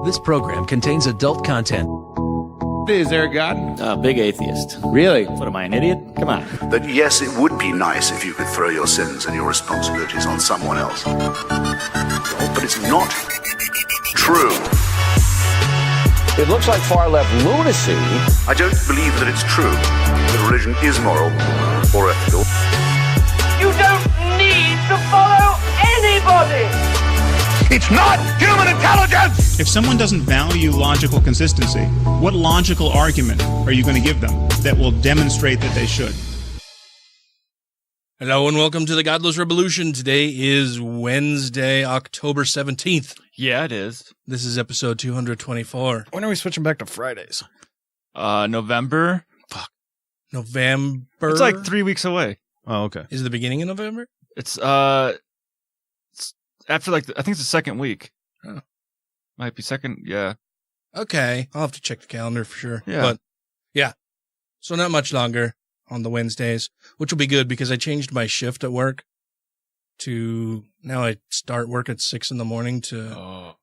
This program contains adult content. Is there a God? Big atheist. Really? What am I, an idiot? Come on. That yes, it would be nice if you could throw your sins and your responsibilities on someone else. But it's not true. It looks like far-left lunacy. I don't believe that it's true that religion is moral or ethical. You don't need to follow anybody! It's not human intelligence! If someone doesn't value logical consistency, what logical argument are you going to give them that will demonstrate that they should? Hello and welcome to the Godless Rebelution. Today is Wednesday, October 17th. Yeah, it is. This is episode 224. When are we switching back to Fridays? November. Fuck. November? It's like 3 weeks away. Oh, okay. Is it the beginning of November? It's after I think it's the second week. Oh. Might be second, yeah. Okay. I'll have to check the calendar for sure. Yeah. But, yeah. So not much longer on the Wednesdays, which will be good because I changed my shift at work to now I start work at 6 a.m. to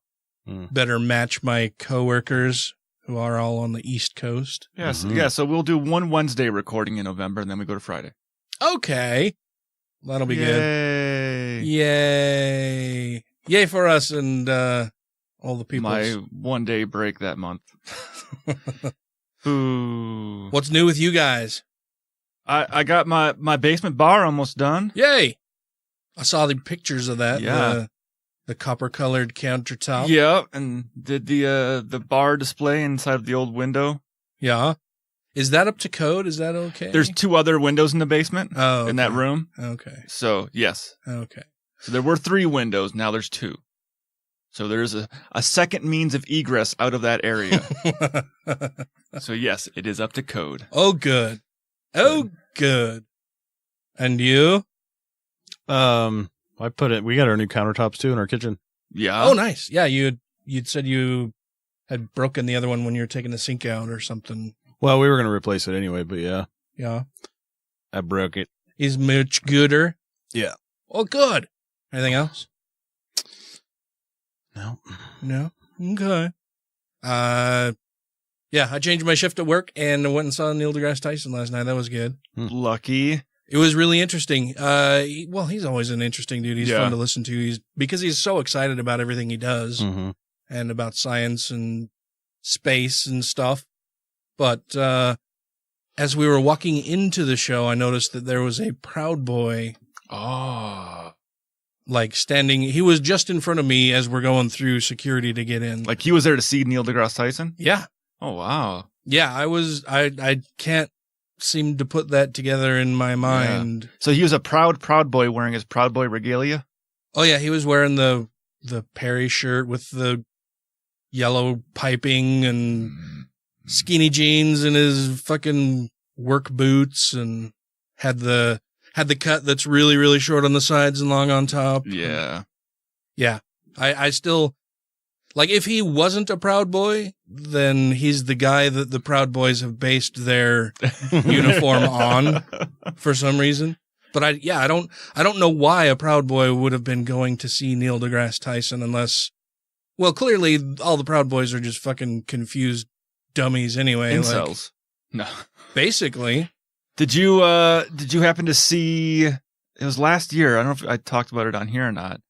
better match my coworkers who are all on the East Coast. Yes, yeah, so we'll do one Wednesday recording in November and then we go to Friday. Okay. That'll be good. Yay. Yay for us and all the people. My 1 day break that month. Ooh. What's new with you guys? I got my basement bar almost done. Yay. I saw the pictures of that. Yeah. The copper-colored countertop. Yeah, and did the bar display inside of the old window. Yeah. Is that up to code? Is that okay? There's 2 other windows in the basement in that room. Okay. So, yes. Okay. So there were 3 windows. Now there's 2. So there's a second means of egress out of that area. So, yes, it is up to code. Oh, good. Oh, good. And you? We got our new countertops too in our kitchen. Yeah. Oh, nice. Yeah, you'd said you had broken the other one when you were taking the sink out or something. Well, we were going to replace it anyway, but yeah. Yeah. I broke it. Is much gooder? Yeah. Oh, good. Anything else? No. Okay. Yeah, I changed my shift at work and I went and saw Neil deGrasse Tyson last night. That was good. Lucky. It was really interesting. He's always an interesting dude. He's fun to listen to. Because he's so excited about everything he does and about science and space and stuff. But as we were walking into the show, I noticed that there was a Proud Boy. Like standing, he was just in front of me as we're going through security to get in. Like he was there to see Neil deGrasse Tyson? Yeah. Oh, wow. Yeah, I can't seem to put that together in my mind. Yeah. So he was a Proud Boy wearing his Proud Boy regalia? Oh, yeah, he was wearing the Perry shirt with the yellow piping and skinny jeans and his fucking work boots and had the cut that's really, really short on the sides and long on top. Yeah. Yeah. I still, like, if he wasn't a Proud Boy, then he's the guy that the Proud Boys have based their uniform on for some reason. But I don't know why a Proud Boy would have been going to see Neil deGrasse Tyson unless, well, clearly all the Proud Boys are just fucking confused dummies anyway. Incels. No. Basically. Did you happen to see, it was last year, I don't know if I talked about it on here or not,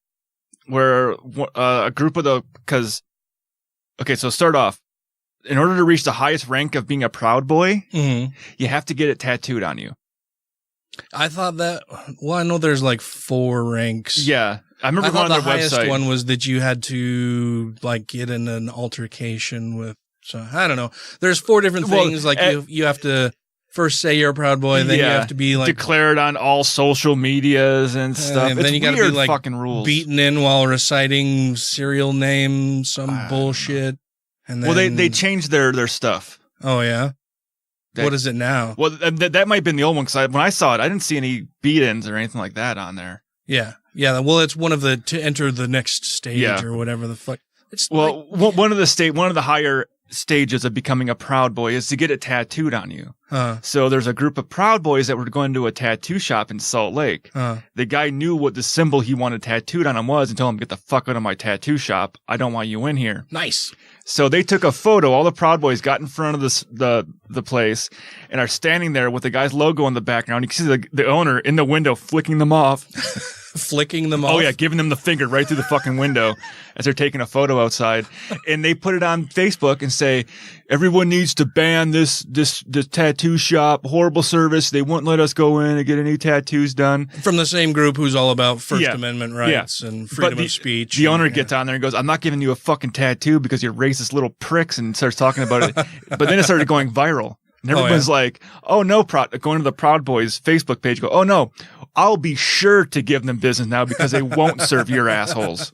where a group of so start off, in order to reach the highest rank of being a Proud Boy, you have to get it tattooed on you. I thought that, well, I know there's like 4 ranks. Yeah. I remember going on their website. The highest one was that you had to like get in an altercation with, so I don't know. There's 4 different things, you have to first say you're a Proud Boy, then you have to be like declared on all social medias and stuff. And then you got to be like fucking rules. Beaten in while reciting serial name, some bullshit. And then, they changed their stuff. Oh yeah. What is it now? Well, that might have been the old one because when I saw it, I didn't see any beat-ins or anything like that on there. Yeah. Well, it's one of the to enter the next stage or whatever the fuck. It's one of the higher stages of becoming a Proud Boy is to get it tattooed on you. So there's a group of Proud Boys that were going to a tattoo shop in Salt Lake. The guy knew what the symbol he wanted tattooed on him was and told him, get the fuck out of my tattoo shop. I don't want you in here. Nice. So they took a photo. All the Proud Boys got in front of the place and are standing there with the guy's logo in the background. You can see the owner in the window flicking them off. Flicking them off? Oh, yeah, giving them the finger right through the fucking window as they're taking a photo outside. And they put it on Facebook and say, everyone needs to ban this tattoo shop. Horrible service. They wouldn't let us go in and get any tattoos done. From the same group who's all about First Amendment rights and freedom of speech. The owner gets on there and goes, I'm not giving you a fucking tattoo because you're racist little pricks, and starts talking about it. But then it started going viral. And everyone's like, oh no, going to the Proud Boys Facebook page, go, oh no, I'll be sure to give them business now because they won't serve your assholes.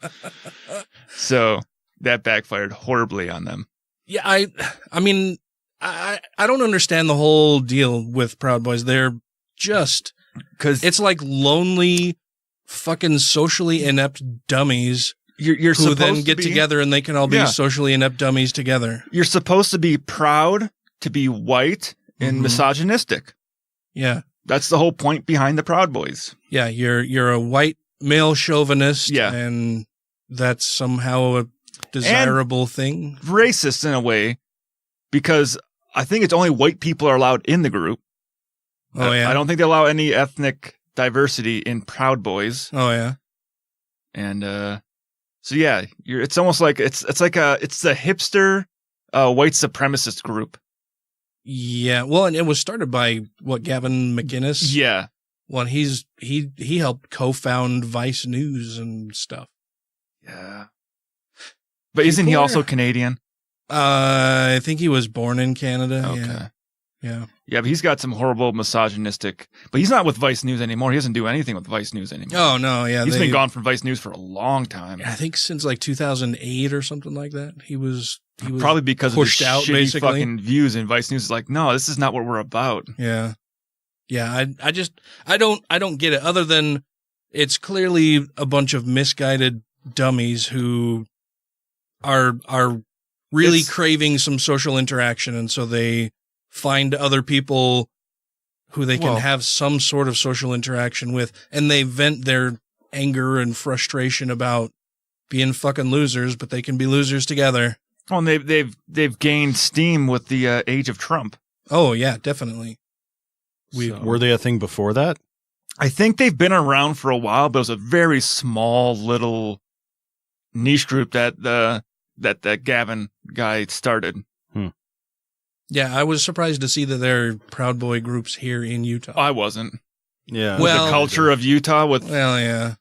So that backfired horribly on them. Yeah, I mean, I don't understand the whole deal with Proud Boys. They're just, because it's like lonely, fucking socially inept dummies you're who then get together and they can all be socially inept dummies together. You're supposed to be proud to be white and misogynistic. Yeah. That's the whole point behind the Proud Boys. Yeah, you're a white male chauvinist, and that's somehow a desirable thing. Racist in a way, because I think it's only white people are allowed in the group. Oh yeah. I don't think they allow any ethnic diversity in Proud Boys. Oh yeah. And so yeah, it's almost like it's the hipster white supremacist group. Yeah, well, and it was started by Gavin McInnes. Yeah, well, he helped co-found Vice News and stuff. Yeah, but isn't he also Canadian? I think he was born in Canada. Okay. Yeah. Yeah, but he's got some horrible misogynistic. But he's not with Vice News anymore. He doesn't do anything with Vice News anymore. Oh no, yeah, he's been gone from Vice News for a long time. I think since like 2008 or something like that. He was probably because pushed of his out, shitty basically. fucking views. And Vice News is like, no, this is not what we're about. Yeah, yeah. I don't get it. Other than it's clearly a bunch of misguided dummies who are really craving some social interaction, and so they find other people who they can have some sort of social interaction with, and they vent their anger and frustration about being fucking losers, but they can be losers together. Oh, and they've gained steam with the age of Trump. Oh yeah, definitely. Were they a thing before that? I think they've been around for a while, but it was a very small little niche group that that Gavin guy started. Yeah, I was surprised to see that there are Proud Boy groups here in Utah. I wasn't. Yeah. Well, the culture of Utah with... Well, yeah.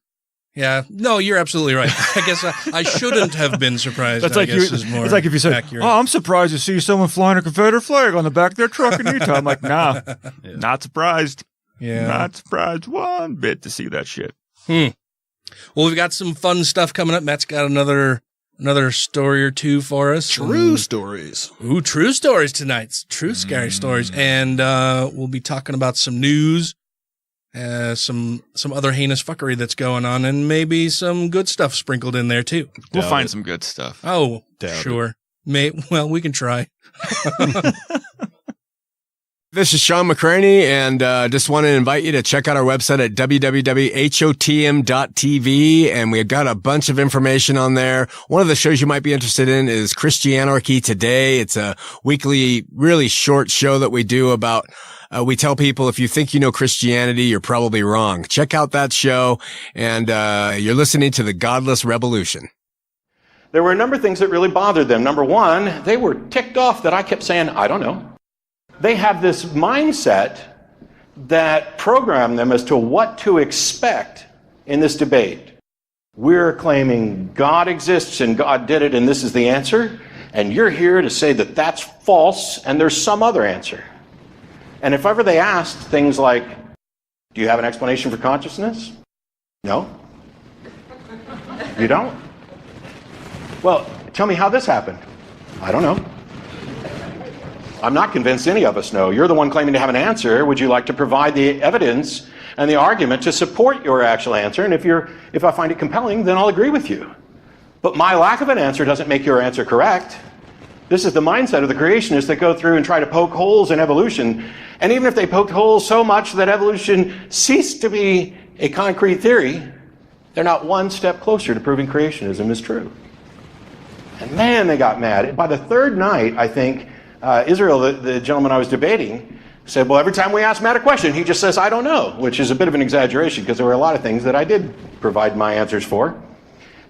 Yeah. No, you're absolutely right. I guess I shouldn't have been surprised. That's like it's like if you said, accurate. Oh, I'm surprised to see someone flying a Confederate flag on the back of their truck in Utah. I'm like, nah, not surprised. Yeah. Not surprised one bit to see that shit. Well, we've got some fun stuff coming up. Matt's got another story or two for us. True stories. Ooh, true stories tonight. True scary stories. And we'll be talking about some news, some other heinous fuckery that's going on, and maybe some good stuff sprinkled in there too. We'll find some good stuff. Oh, sure. Well, we can try. This is Sean McCraney, and just want to invite you to check out our website at www.hotm.tv, and we've got a bunch of information on there. One of the shows you might be interested in is Christianarchy Today. It's a weekly, really short show that we do about we tell people if you think you know Christianity, you're probably wrong. Check out that show, and you're listening to the Godless Rebelution. There were a number of things that really bothered them. Number one, they were ticked off that I kept saying, I don't know. They have this mindset that programmed them as to what to expect in this debate. We're claiming God exists and God did it and this is the answer, and you're here to say that that's false and there's some other answer. And if ever they asked things like, do you have an explanation for consciousness? No. You don't? Well, tell me how this happened. I don't know. I'm not convinced any of us know. You're the one claiming to have an answer. Would you like to provide the evidence and the argument to support your actual answer? And if I find it compelling, then I'll agree with you. But my lack of an answer doesn't make your answer correct. This is the mindset of the creationists that go through and try to poke holes in evolution. And even if they poked holes so much that evolution ceased to be a concrete theory, they're not one step closer to proving creationism is true. And man, they got mad. By the third night, I think, Israel, the gentleman I was debating, said, well, every time we ask Matt a question, he just says, I don't know, which is a bit of an exaggeration because there were a lot of things that I did provide my answers for.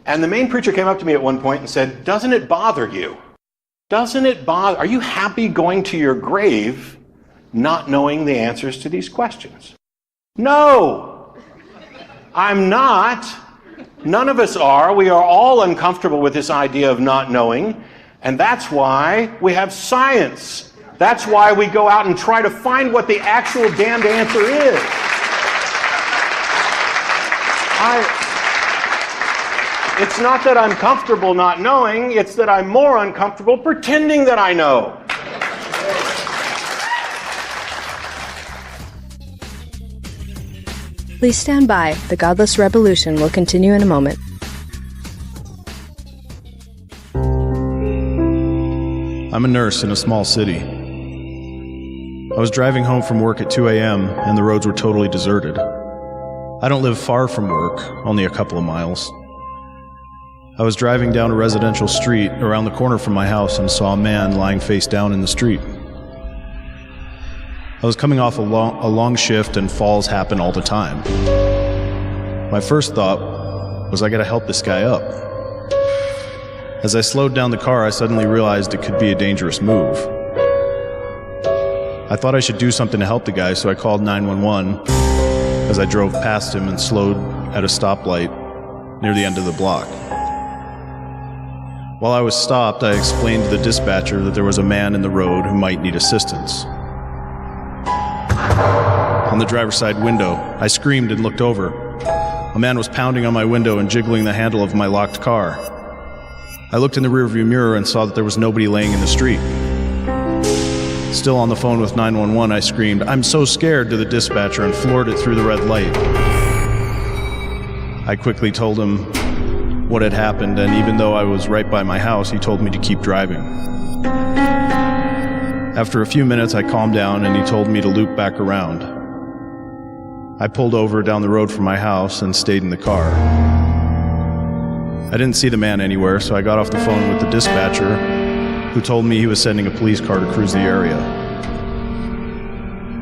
And the main preacher came up to me at one point and said, doesn't it bother you? Doesn't it bother? Are you happy going to your grave not knowing the answers to these questions? No, I'm not. None of us are. We are all uncomfortable with this idea of not knowing. And that's why we have science. That's why we go out and try to find what the actual damned answer is. It's not that I'm comfortable not knowing, it's that I'm more uncomfortable pretending that I know. Please stand by. The Godless Rebelution will continue in a moment. I'm a nurse in a small city. I was driving home from work at 2 a.m. and the roads were totally deserted. I don't live far from work, only a couple of miles. I was driving down a residential street around the corner from my house and saw a man lying face down in the street. I was coming off a long shift and falls happen all the time. My first thought was I gotta help this guy up. As I slowed down the car, I suddenly realized it could be a dangerous move. I thought I should do something to help the guy, so I called 911 as I drove past him and slowed at a stoplight near the end of the block. While I was stopped, I explained to the dispatcher that there was a man in the road who might need assistance. On the driver's side window, I screamed and looked over. A man was pounding on my window and jiggling the handle of my locked car. I looked in the rearview mirror and saw that there was nobody laying in the street. Still on the phone with 911, I screamed, "I'm so scared," to the dispatcher and floored it through the red light. I quickly told him what had happened, and even though I was right by my house, he told me to keep driving. After a few minutes, I calmed down and he told me to loop back around. I pulled over down the road from my house and stayed in the car. I didn't see the man anywhere, so I got off the phone with the dispatcher, who told me he was sending a police car to cruise the area.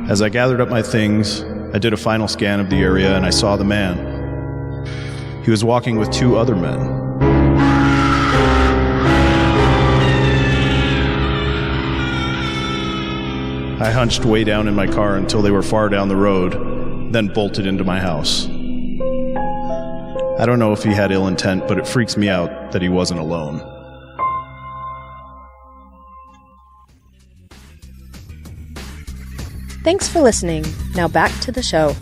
As I gathered up my things, I did a final scan of the area and I saw the man. He was walking with two other men. I hunched way down in my car until they were far down the road, then bolted into my house. I don't know if he had ill intent, but it freaks me out that he wasn't alone. Thanks for listening. Now back to the show.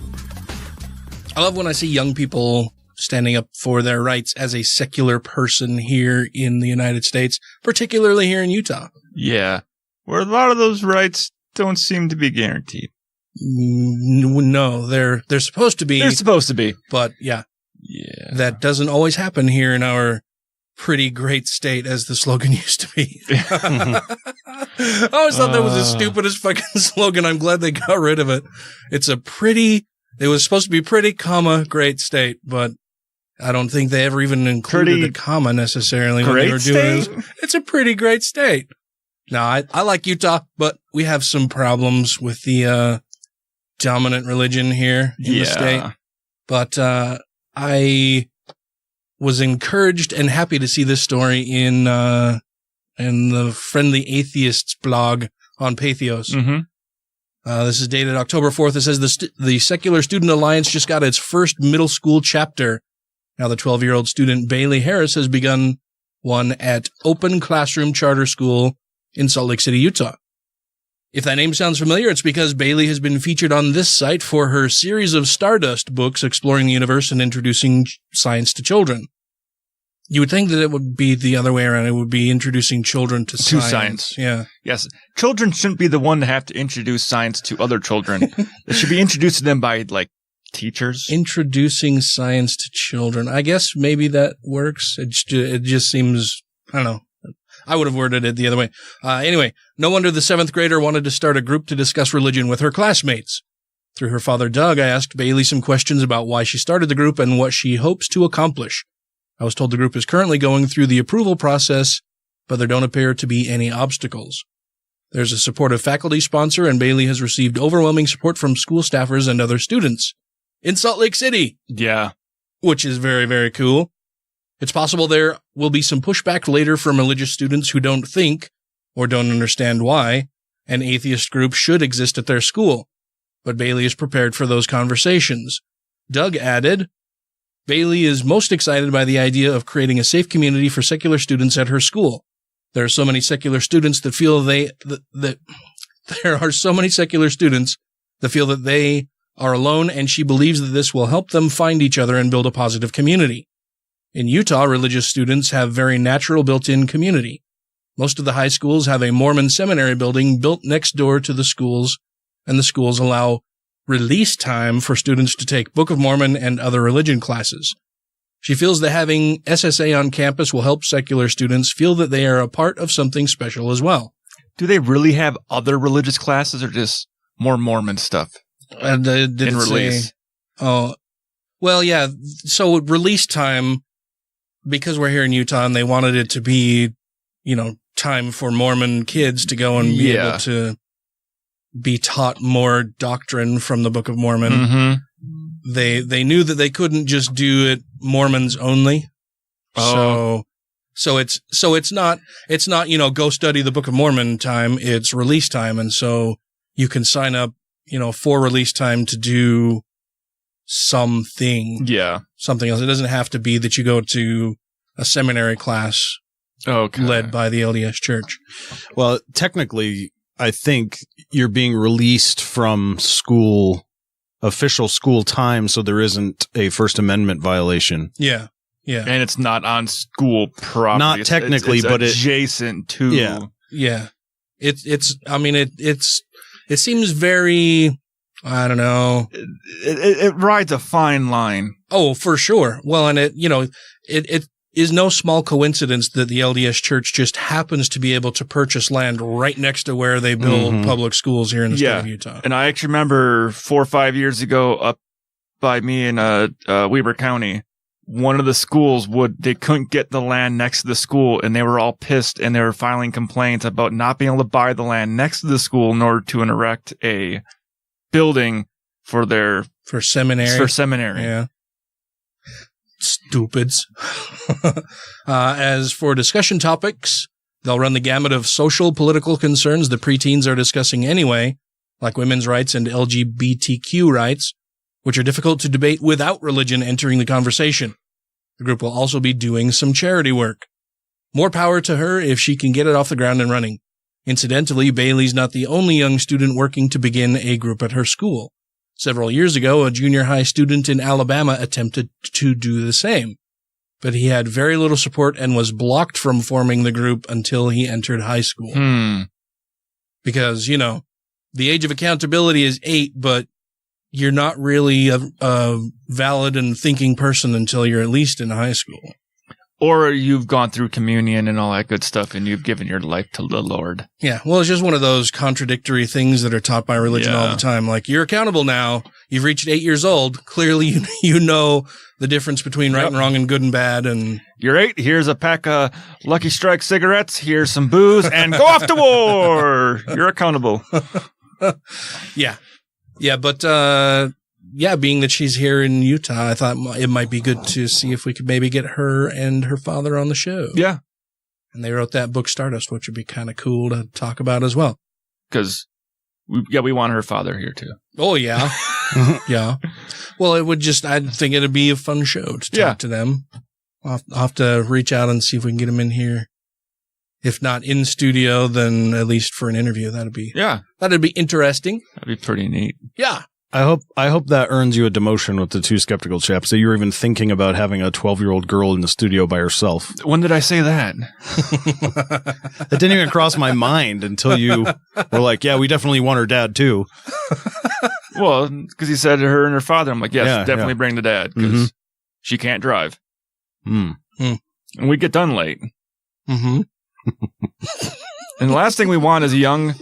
I love when I see young people standing up for their rights as a secular person here in the United States, particularly here in Utah. Yeah, where a lot of those rights don't seem to be guaranteed. No, they're supposed to be. They're supposed to be. But yeah, that doesn't always happen here in our pretty great state, as the slogan used to be. I always thought that was the stupidest fucking slogan. I'm glad they got rid of it. It was supposed to be pretty, great state, but I don't think they ever even included a comma necessarily when they were doing it. It's a pretty great state. No, I like Utah, but we have some problems with the dominant religion here in the state. But I was encouraged and happy to see this story in the Friendly Atheists blog on Pathos. Mm-hmm. This is dated October 4th. It says the Secular Student Alliance just got its first middle school chapter. Now the 12-year-old student Bailey Harris has begun one at Open Classroom Charter School in Salt Lake City, Utah. If that name sounds familiar, it's because Bailey has been featured on this site for her series of Stardust books exploring the universe and introducing science to children. You would think that it would be the other way around. It would be introducing children to science. Yeah. Yes. Children shouldn't be the one to have to introduce science to other children. It should be introduced to them by, teachers. Introducing science to children. I guess maybe that works. It just seems, I don't know. I would have worded it the other way. Anyway, no wonder the 7th grader wanted to start a group to discuss religion with her classmates. Through her father, Doug, I asked Bailey some questions about why she started the group and what she hopes to accomplish. I was told the group is currently going through the approval process, but there don't appear to be any obstacles. There's a supportive faculty sponsor, and Bailey has received overwhelming support from school staffers and other students. In Salt Lake City. Yeah. Which is very, very cool. It's possible there will be some pushback later from religious students who don't think, or don't understand why, an atheist group should exist at their school. But Bailey is prepared for those conversations. Doug added, Bailey is most excited by the idea of creating a safe community for secular students at her school. There are so many secular students that feel that they are alone, and she believes that this will help them find each other and build a positive community. In Utah, religious students have very natural built-in community. Most of the high schools have a Mormon seminary building built next door to the schools, and the schools allow release time for students to take Book of Mormon and other religion classes. She feels that having SSA on campus will help secular students feel that they are a part of something special as well. Do they really have other religious classes or just more Mormon stuff? Did it release? Say, oh, well, yeah. So release time, because we're here in Utah and they wanted it to be, time for Mormon kids to go and be able to be taught more doctrine from the Book of Mormon. Mm-hmm. They knew that they couldn't just do it Mormons only. Oh. So it's not, go study the Book of Mormon time. It's release time. And so you can sign up, for release time to do something. Yeah. Something else. It doesn't have to be that you go to a seminary class led by the LDS Church. Well, technically, I think you're being released from official school time, so there isn't a First Amendment violation. Yeah. Yeah. And it's not on school property. Not technically, it's but adjacent to. Yeah. Yeah. It seems very, I don't know. It rides a fine line. Oh, for sure. Well, and it is no small coincidence that the LDS Church just happens to be able to purchase land right next to where they build public schools here in the state of Utah. And I actually remember 4 or 5 years ago up by me in Weber County, one of the schools they couldn't get the land next to the school, and they were all pissed, and they were filing complaints about not being able to buy the land next to the school in order to erect a building for seminary. Yeah. Stupids. As for discussion topics, they'll run the gamut of social, political concerns the preteens are discussing anyway, like women's rights and LGBTQ rights, which are difficult to debate without religion entering the conversation. The group will also be doing some charity work. More power to her if she can get it off the ground and running. Incidentally, Bailey's not the only young student working to begin a group at her school. Several years ago, a junior high student in Alabama attempted to do the same, but he had very little support and was blocked from forming the group until he entered high school. Because, the age of accountability is 8, but you're not really a valid and thinking person until you're at least in high school. Or you've gone through communion and all that good stuff, and you've given your life to the Lord. Yeah, well, it's just one of those contradictory things that are taught by religion all the time. Like, you're accountable now. You've reached 8 years old. Clearly, you know the difference between right and wrong and good and bad. And you're 8. Here's a pack of Lucky Strike cigarettes. Here's some booze, and go off to war. You're accountable. Yeah. Yeah, but being that she's here in Utah, I thought it might be good to see if we could maybe get her and her father on the show. Yeah. And they wrote that book Stardust, which would be kind of cool to talk about as well. Because, we want her father here too. Oh, yeah. Yeah. Well, I think it'd be a fun show to talk to them. I'll have to reach out and see if we can get them in here. If not in studio, then at least for an interview. That'd be interesting. That'd be pretty neat. Yeah. I hope that earns you a demotion with the two skeptical chaps. That you were even thinking about having a 12-year-old girl in the studio by herself. When did I say that? That didn't even cross my mind until you were like, "Yeah, we definitely want her dad too." Well, because he said her and her father. I'm like, yes, definitely bring the dad because she can't drive. And we get done late. Mm-hmm. And the last thing we want is a young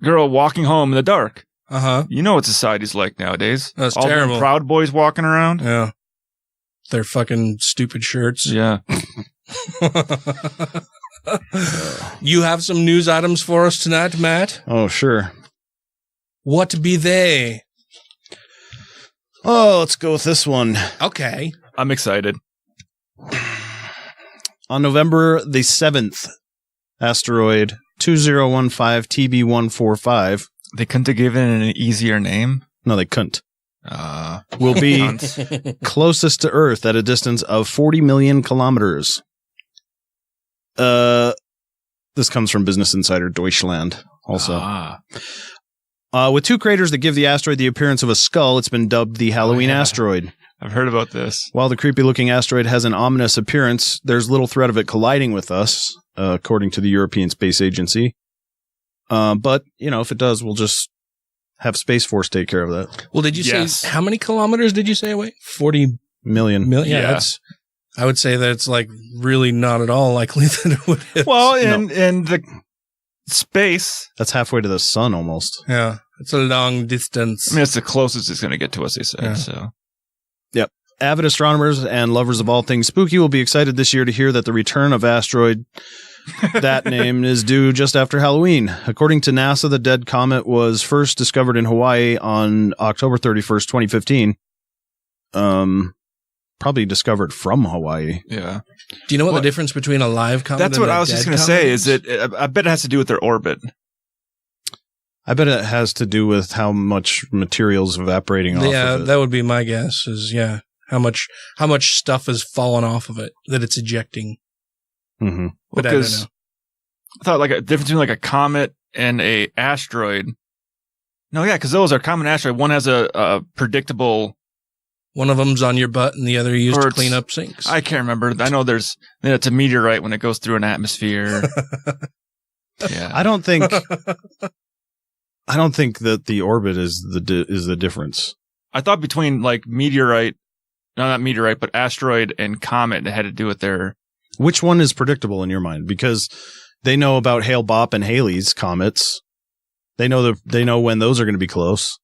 girl walking home in the dark. You know what society's like nowadays. That's all terrible. All Proud Boys walking around. Yeah. Their fucking stupid shirts. Yeah. You have some news items for us tonight, Matt? Oh, sure. What be they? Oh, let's go with this one. Okay. I'm excited. On November the 7th, asteroid 2015 TB145. They couldn't have given it an easier name? No, they couldn't. Will be closest to Earth at a distance of 40 million kilometers. This comes from Business Insider Deutschland also. With 2 craters that give the asteroid the appearance of a skull, it's been dubbed the Halloween asteroid. I've heard about this. While the creepy-looking asteroid has an ominous appearance, there's little threat of it colliding with us, according to the European Space Agency. But, if it does, we'll just have Space Force take care of that. Well, did you say, how many kilometers did you say away? 40 million. Yeah. I would say that it's like really not at all likely that it would hit. Well, in the space. That's halfway to the sun almost. Yeah. It's a long distance. I mean, it's the closest it's going to get to us, they said. Yeah. So. Yep. Avid astronomers and lovers of all things spooky will be excited this year to hear that the return of asteroid, that name, is due just after Halloween. According to NASA, the dead comet was first discovered in Hawaii on October 31st, 2015. Probably discovered from Hawaii. Yeah. Do you know what the difference between a live comet and a dead comet? That's what I was just going to say. Is it? I bet it has to do with their orbit. I bet it has to do with how much material's evaporating off of it. Yeah, that would be my guess. How much stuff has fallen off of it that it's ejecting. Mm-hmm. But I don't know. I thought like a difference between like a comet and a asteroid. No, yeah, because those are common asteroid. One has a predictable. One of them's on your butt and the other you use to clean up sinks. I can't remember. I know it's a meteorite when it goes through an atmosphere. Yeah. I don't think that the orbit is the difference. I thought between like meteorite, not meteorite, but asteroid and comet, it had to do with their. Which one is predictable in your mind? Because they know about Hale-Bopp and Halley's comets. They know when those are going to be close.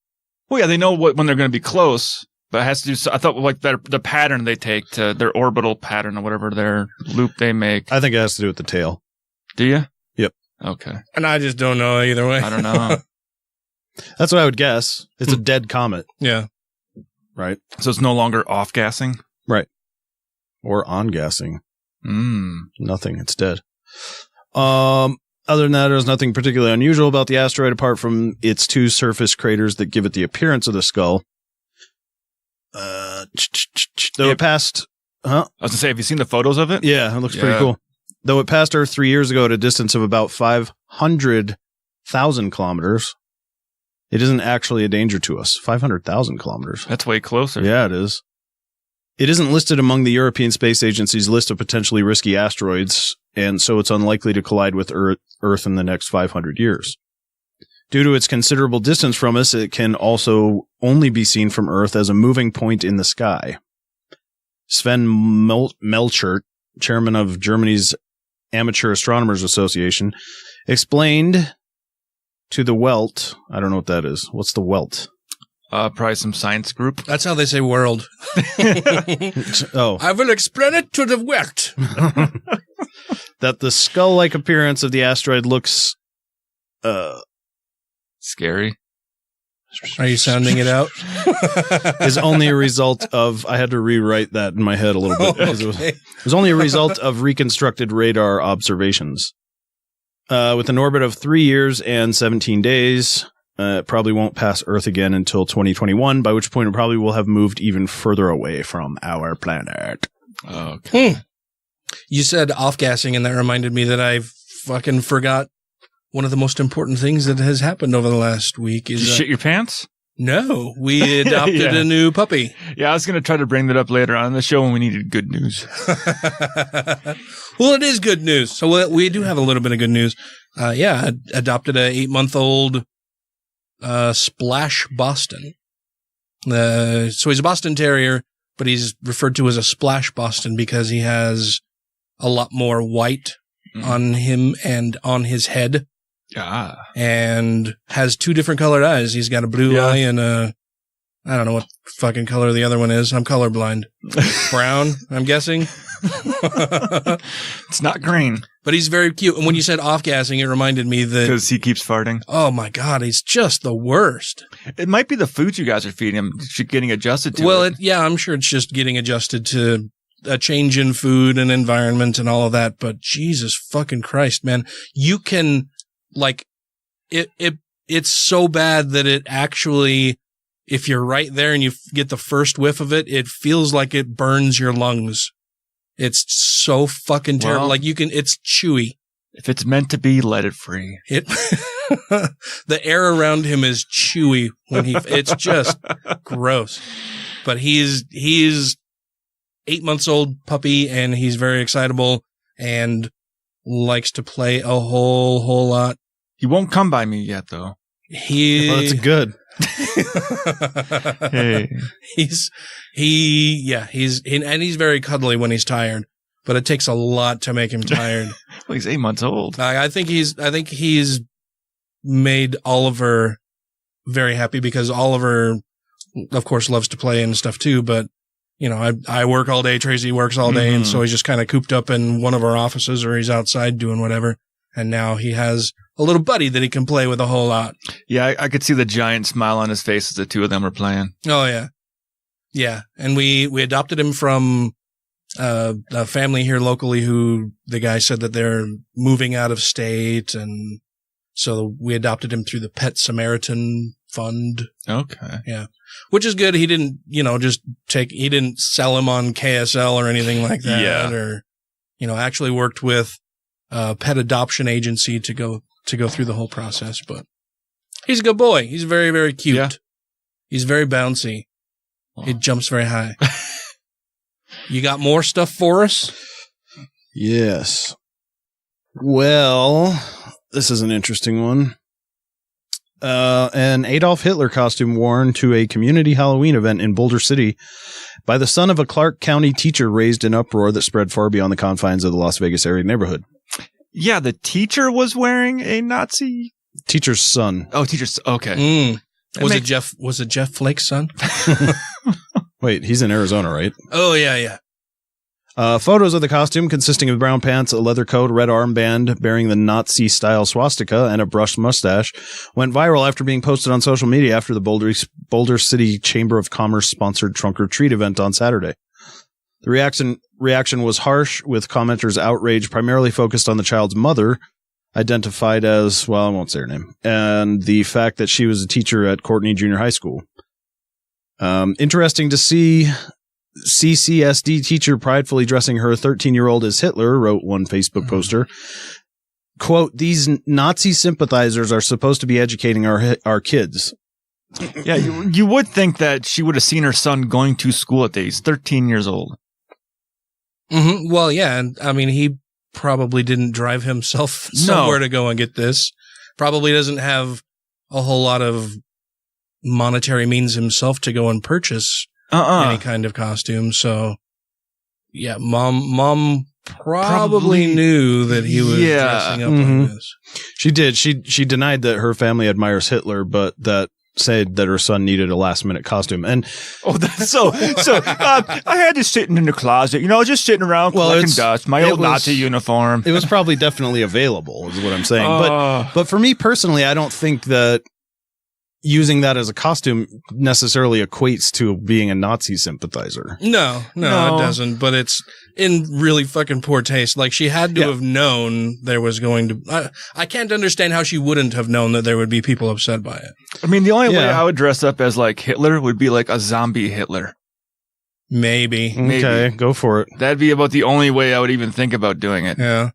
Well, yeah, they know when they're going to be close. But it has to do. I thought like the pattern they take to their orbital pattern or whatever their loop they make. I think it has to do with the tail. Do you? Yep. Okay. And I just don't know either way. I don't know. That's what I would guess. It's a dead comet. Yeah. Right. So it's no longer off gassing. Right. Or on gassing. Nothing. It's dead. Other than that, there's nothing particularly unusual about the asteroid apart from its 2 surface craters that give it the appearance of the skull. Though it passed, I was gonna say, have you seen the photos of it? Yeah, it looks pretty cool. Though it passed Earth 3 years ago at a distance of about 500,000 kilometers, it isn't actually a danger to us. 500,000 kilometers. That's way closer. Yeah, it is. It isn't listed among the European Space Agency's list of potentially risky asteroids, and so it's unlikely to collide with Earth in the next 500 years. Due to its considerable distance from us, it can also only be seen from Earth as a moving point in the sky. Sven Melchert, chairman of Germany's Amateur Astronomers Association, explained to the Welt. I don't know what that is. What's the Welt? Probably some science group. That's how they say world. Oh. I will explain it to the Welt. That the skull-like appearance of the asteroid looks scary. Are you sounding it out? Is only a result of, I had to rewrite that in my head a little bit. Because it was only a result of reconstructed radar observations. With an orbit of 3 years and 17 days, it probably won't pass Earth again until 2021, by which point it probably will have moved even further away from our planet. Okay. You said off-gassing, and that reminded me that I fucking forgot one of the most important things that has happened over the last week. Is Did you shit your pants? No, we adopted a new puppy. Yeah, I was going to try to bring that up later on in the show when we needed good news. Well, it is good news. So we do have a little bit of good news. Adopted a 8-month-old Splash Boston. So he's a Boston Terrier, but he's referred to as a Splash Boston because he has a lot more white on him and on his head. Ah. And has 2 different colored eyes. He's got a blue eye and a, I don't know what fucking color the other one is. I'm colorblind. Brown, I'm guessing. It's not green. But he's very cute. And when you said off-gassing, it reminded me that... Because he keeps farting. Oh my God, he's just the worst. It might be the food you guys are feeding him, getting adjusted to it. Well, yeah, I'm sure it's just getting adjusted to a change in food and environment and all of that. But Jesus fucking Christ, man. You can, like, it's so bad that it actually... If you're right there and you get the first whiff of it, it feels like it burns your lungs. It's so fucking terrible. Well, like it's chewy. If it's meant to be, let it free. The air around him is chewy it's just gross. But he's 8 months old puppy and he's very excitable and likes to play a whole lot. He won't come by me yet though. Well, that's good. Hey. He's very cuddly when he's tired, but it takes a lot to make him tired. Well, he's 8 months old. I think he's made Oliver very happy because Oliver, of course, loves to play and stuff too. But you know, I work all day. Tracey works all day, and so he's just kind of cooped up in one of our offices, or he's outside doing whatever. And now he has a little buddy that he can play with a whole lot. Yeah, I could see the giant smile on his face as the 2 of them were playing. Oh, yeah. Yeah. And we adopted him from a family here locally who the guy said that they're moving out of state. And so we adopted him through the Pet Samaritan Fund. Okay. Yeah. Which is good. He didn't, he didn't sell him on KSL or anything like that. Yeah. Or, actually worked with pet adoption agency to go through the whole process, but he's a good boy. He's very, very cute. Yeah. He's very bouncy. He jumps very high. You got more stuff for us? Yes. Well, this is an interesting one. An Adolf Hitler costume worn to a community Halloween event in Boulder City by the son of a Clark County teacher raised an uproar that spread far beyond the confines of the Las Vegas area neighborhood. Yeah, the teacher was wearing a Nazi. Teacher's son. Oh, teacher's. Okay. Was it Jeff Flake's son? Wait, he's in Arizona, right? Oh, yeah. Photos of the costume consisting of brown pants, a leather coat, red armband bearing the Nazi-style swastika, and a brushed mustache went viral after being posted on social media after the Boulder City Chamber of Commerce sponsored trunk or treat event on Saturday. The reaction was harsh, with commenters outraged, primarily focused on the child's mother, identified as, well, I won't say her name, and the fact that she was a teacher at Courtney Junior High School. Interesting to see CCSD teacher pridefully dressing her 13-year-old as Hitler, wrote one Facebook poster. Quote, "These Nazi sympathizers are supposed to be educating our kids." Yeah, you would think that she would have seen her son going to school at age 13 years old. Mm-hmm. Well, yeah, and I mean, he probably didn't drive himself somewhere to go and get this. Probably doesn't have a whole lot of monetary means himself to go and purchase any kind of costume. So, yeah, mom probably knew that he was dressing up like this. She did. She denied that her family admires Hitler, but that said that her son needed a last-minute costume. And that's so I had this sitting in the closet, just sitting around collecting dust, my old Nazi uniform. It was probably definitely available, is what I'm saying. But for me personally, I don't think that using that as a costume necessarily equates to being a Nazi sympathizer. No, it doesn't. But it's in really fucking poor taste. Like, she had to have known there was going to... I can't understand how she wouldn't have known that there would be people upset by it. I mean, the only way I would dress up as, like, Hitler would be like a zombie Hitler. Maybe. Okay, go for it. That'd be about the only way I would even think about doing it. Yeah.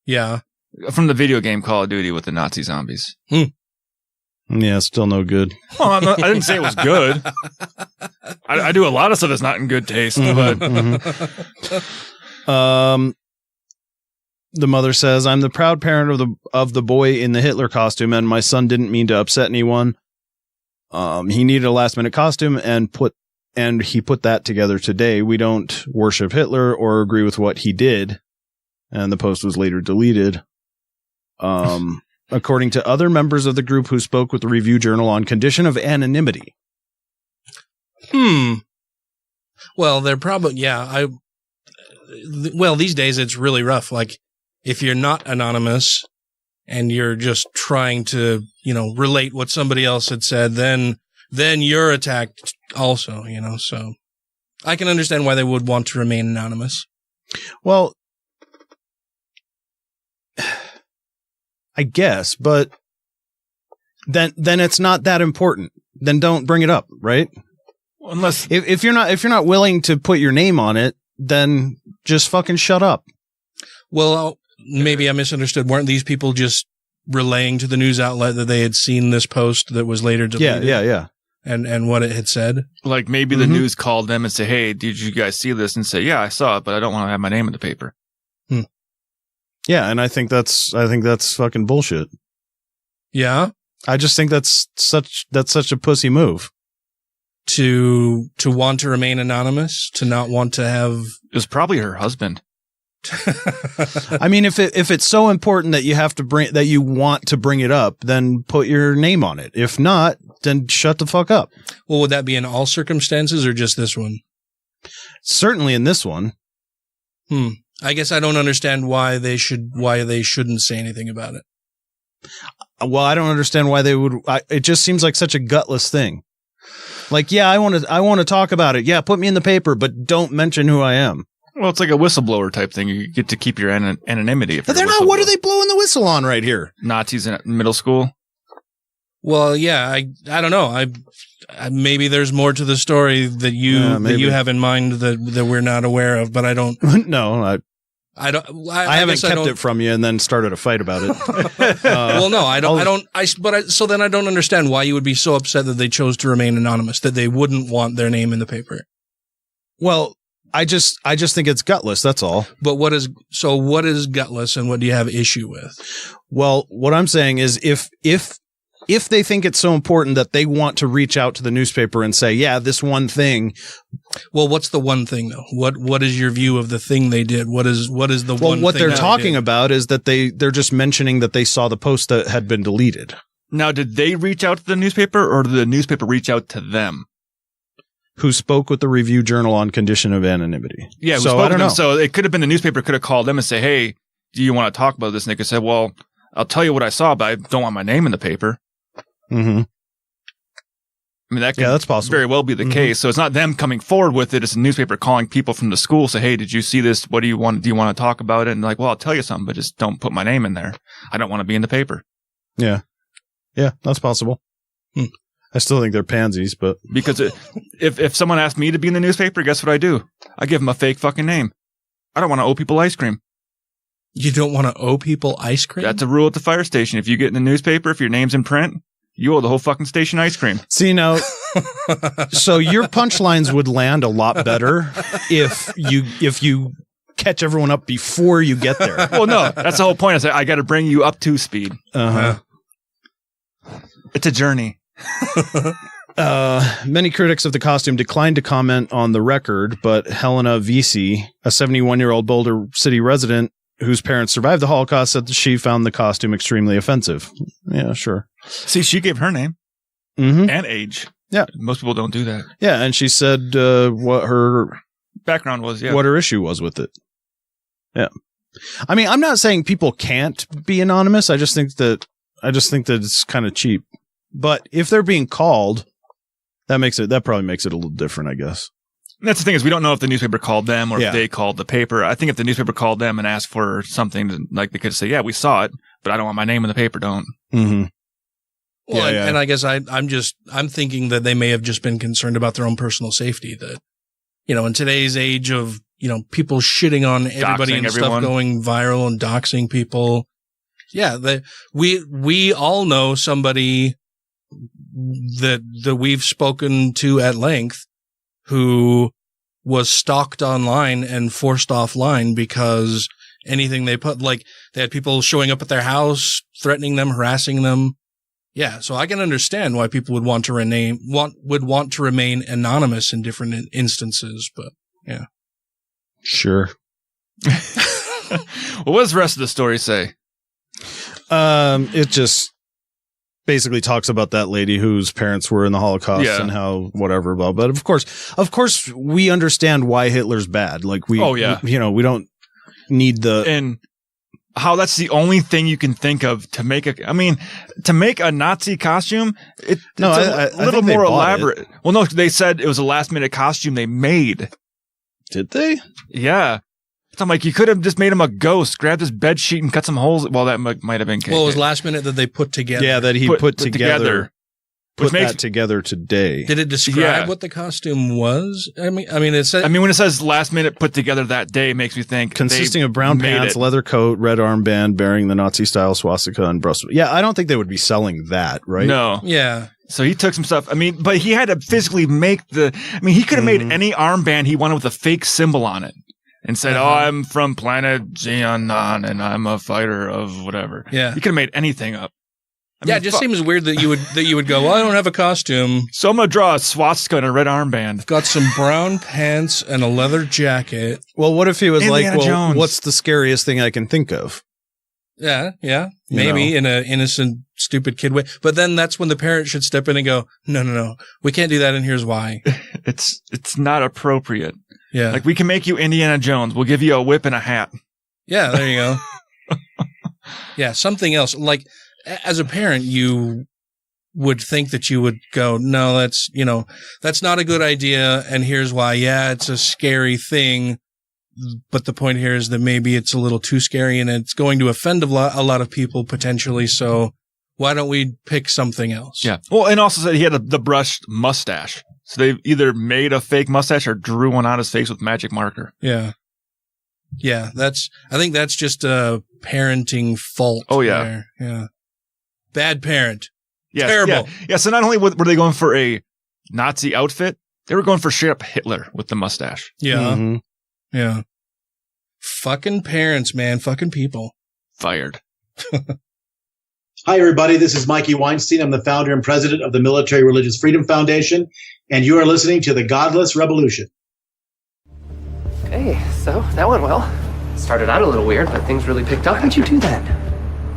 Yeah. From the video game Call of Duty with the Nazi zombies. Yeah, still no good. Well, I didn't say it was good. I do a lot of stuff that's not in good taste. But the mother says, "I'm the proud parent of the boy in the Hitler costume, and my son didn't mean to upset anyone. He needed a last minute costume and he put that together today. We don't worship Hitler or agree with what he did." and the post was later deleted. According to other members of the group who spoke with the Review Journal on condition of anonymity. Well, they're probably, well, these days it's really rough. Like, if you're not anonymous and you're just trying to, relate what somebody else had said, then you're attacked also, so I can understand why they would want to remain anonymous. Well, I guess, but then it's not that important. Then don't bring it up, right? Unless if you're not willing to put your name on it, then just fucking shut up. Well, maybe I misunderstood. Weren't these people just relaying to the news outlet that they had seen this post that was later deleted? Yeah. And what it had said? Like maybe the news called them and say, "Hey, did you guys see this?" And say, "Yeah, I saw it, but I don't want to have my name in the paper." Yeah, and I think that's fucking bullshit. Yeah, I just think that's such a pussy move. To want to remain anonymous, to not want to have. It was probably her husband. I mean, if it's so important that you want to bring it up, then put your name on it. If not, then shut the fuck up. Well, would that be in all circumstances or just this one? Certainly in this one. I guess I don't understand why they shouldn't say anything about it. Well, I don't understand why they would. It just seems like such a gutless thing. Like, yeah, I want to talk about it. Yeah, put me in the paper, but don't mention who I am. Well, it's like a whistleblower type thing. You get to keep your anonymity. But they're not. What are they blowing the whistle on right here? Nazis in middle school. Well, yeah, I don't know. I maybe there's more to the story that you have in mind that we're not aware of, but I don't. No, I haven't kept it from you and then started a fight about it. Well, no, I don't. So then I don't understand why you would be so upset that they chose to remain anonymous, that they wouldn't want their name in the paper. Well, I just think it's gutless. That's all. But what is gutless, and what do you have issue with? Well, what I'm saying is if they think it's so important that they want to reach out to the newspaper and say, yeah, this one thing. Well, what's the one thing though? What is your view of the thing they did? What is the one thing? Well, what they're talking about is that they're just mentioning that they saw the post that had been deleted. Now, did they reach out to the newspaper or did the newspaper reach out to them? Who spoke with the Review Journal on condition of anonymity. Yeah, so I don't know. So it could have been the newspaper could have called them and say, hey, do you want to talk about this? And they could say, well, I'll tell you what I saw, but I don't want my name in the paper. Mm-hmm. I mean, that's possible. Very well be the case. So it's not them coming forward with it. It's a newspaper calling people from the school, say, hey, did you see this? What do you want? Do you want to talk about it? And like, well, I'll tell you something, but just don't put my name in there. I don't want to be in the paper. Yeah. Yeah, that's possible. I still think they're pansies, but because if someone asked me to be in the newspaper, guess what I do? I give them a fake fucking name. I don't want to owe people ice cream. You don't want to owe people ice cream? That's a rule at the fire station. If you get in the newspaper, if your name's in print, you owe the whole fucking station ice cream. See, now, so your punchlines would land a lot better if you catch everyone up before you get there. Well, no, that's the whole point. I got to bring you up to speed. Uh-huh. It's a journey. Many critics of the costume declined to comment on the record, but Helena Vesey, a 71-year-old Boulder City resident whose parents survived the Holocaust, said that she found the costume extremely offensive. Yeah, sure. See, she gave her name and age. Yeah. Most people don't do that. Yeah, and she said what her background was, what her issue was with it. Yeah. I mean, I'm not saying people can't be anonymous. I just think that it's kind of cheap. But if they're being called, that probably makes it a little different, I guess. That's the thing is we don't know if the newspaper called them or if they called the paper. I think if the newspaper called them and asked for something, like they could say, yeah, we saw it, but I don't want my name in the paper. Don't. Mm-hmm. Well, and I guess I'm thinking that they may have just been concerned about their own personal safety. That, in today's age of, people shitting on everybody and stuff going viral and doxing people. Yeah. We all know somebody that we've spoken to at length who was stalked online and forced offline because anything they put, like they had people showing up at their house, threatening them, harassing them. Yeah. So I can understand why people would want to remain anonymous in different instances, but yeah. Sure. Well, what does the rest of the story say? It just basically talks about that lady whose parents were in the Holocaust and how whatever, blah. But of course, we understand why Hitler's bad. Like we don't need and how that's the only thing you can think of to make a Nazi costume. It's a little more elaborate. Well, no, they said it was a last minute costume they made. Did they? Yeah. So I'm like, you could have just made him a ghost, grabbed his bed sheet and cut some holes. Well, that might have been. Well, it was last minute that they put together. Yeah, that he put together. Put makes, that together today. Did it describe what the costume was? I mean, it said. When it says last minute put together that day, it makes me think consisting of brown pants, leather coat, red armband bearing the Nazi style swastika and Brussels. Yeah, I don't think they would be selling that, right? No. Yeah. So he took some stuff. But he had to physically make he could have made any armband he wanted with a fake symbol on it and said, "Oh, I'm from planet Xenon and I'm a fighter of whatever." Yeah. He could have made anything up. It just seems weird that you would go, well, I don't have a costume, so I'm gonna draw a swastika and a red armband. I've got some brown pants and a leather jacket. Well, what if he was Indiana Jones. What's the scariest thing I can think of? Yeah, maybe in an innocent, stupid kid way. But then that's when the parent should step in and go, no, we can't do that, and here's why. It's not appropriate. Yeah, like we can make you Indiana Jones. We'll give you a whip and a hat. Yeah, there you go. Yeah, something else like. As a parent, you would think that you would go, no, that's not a good idea. And here's why. Yeah, it's a scary thing. But the point here is that maybe it's a little too scary and it's going to offend a lot of people potentially. So why don't we pick something else? Yeah. Well, and also said he had the brushed mustache. So they either made a fake mustache or drew one on his face with magic marker. Yeah. Yeah. I think that's just a parenting fault. Oh, yeah. There. Yeah. Bad parent. Yes, terrible. Yeah. So not only were they going for a Nazi outfit, they were going for straight up Hitler with the mustache. Yeah. Mm-hmm. Yeah. Fucking parents, man. Fucking people. Fired. Hi, everybody. This is Mikey Weinstein. I'm the founder and president of the Military Religious Freedom Foundation, and you are listening to the Godless Rebelution. Okay, so that went well. Started out a little weird, but things really picked up. Why did you do that?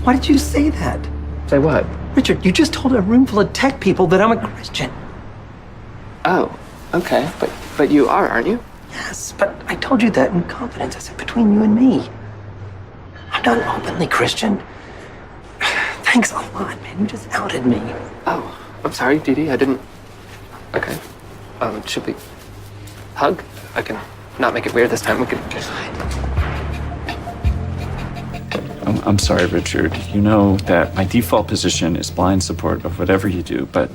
Why did you say that? Say what? Richard, you just told a room full of tech people that I'm a Christian. Oh, okay. But you are, aren't you? Yes, but I told you that in confidence. I said between you and me. I'm not openly Christian. Thanks a lot, man. You just outed me. Oh, I'm sorry, Dee Dee. I didn't... Okay. Should we hug? I can not make it weird this time. We can... I'm sorry, Richard. You know that my default position is blind support of whatever you do, but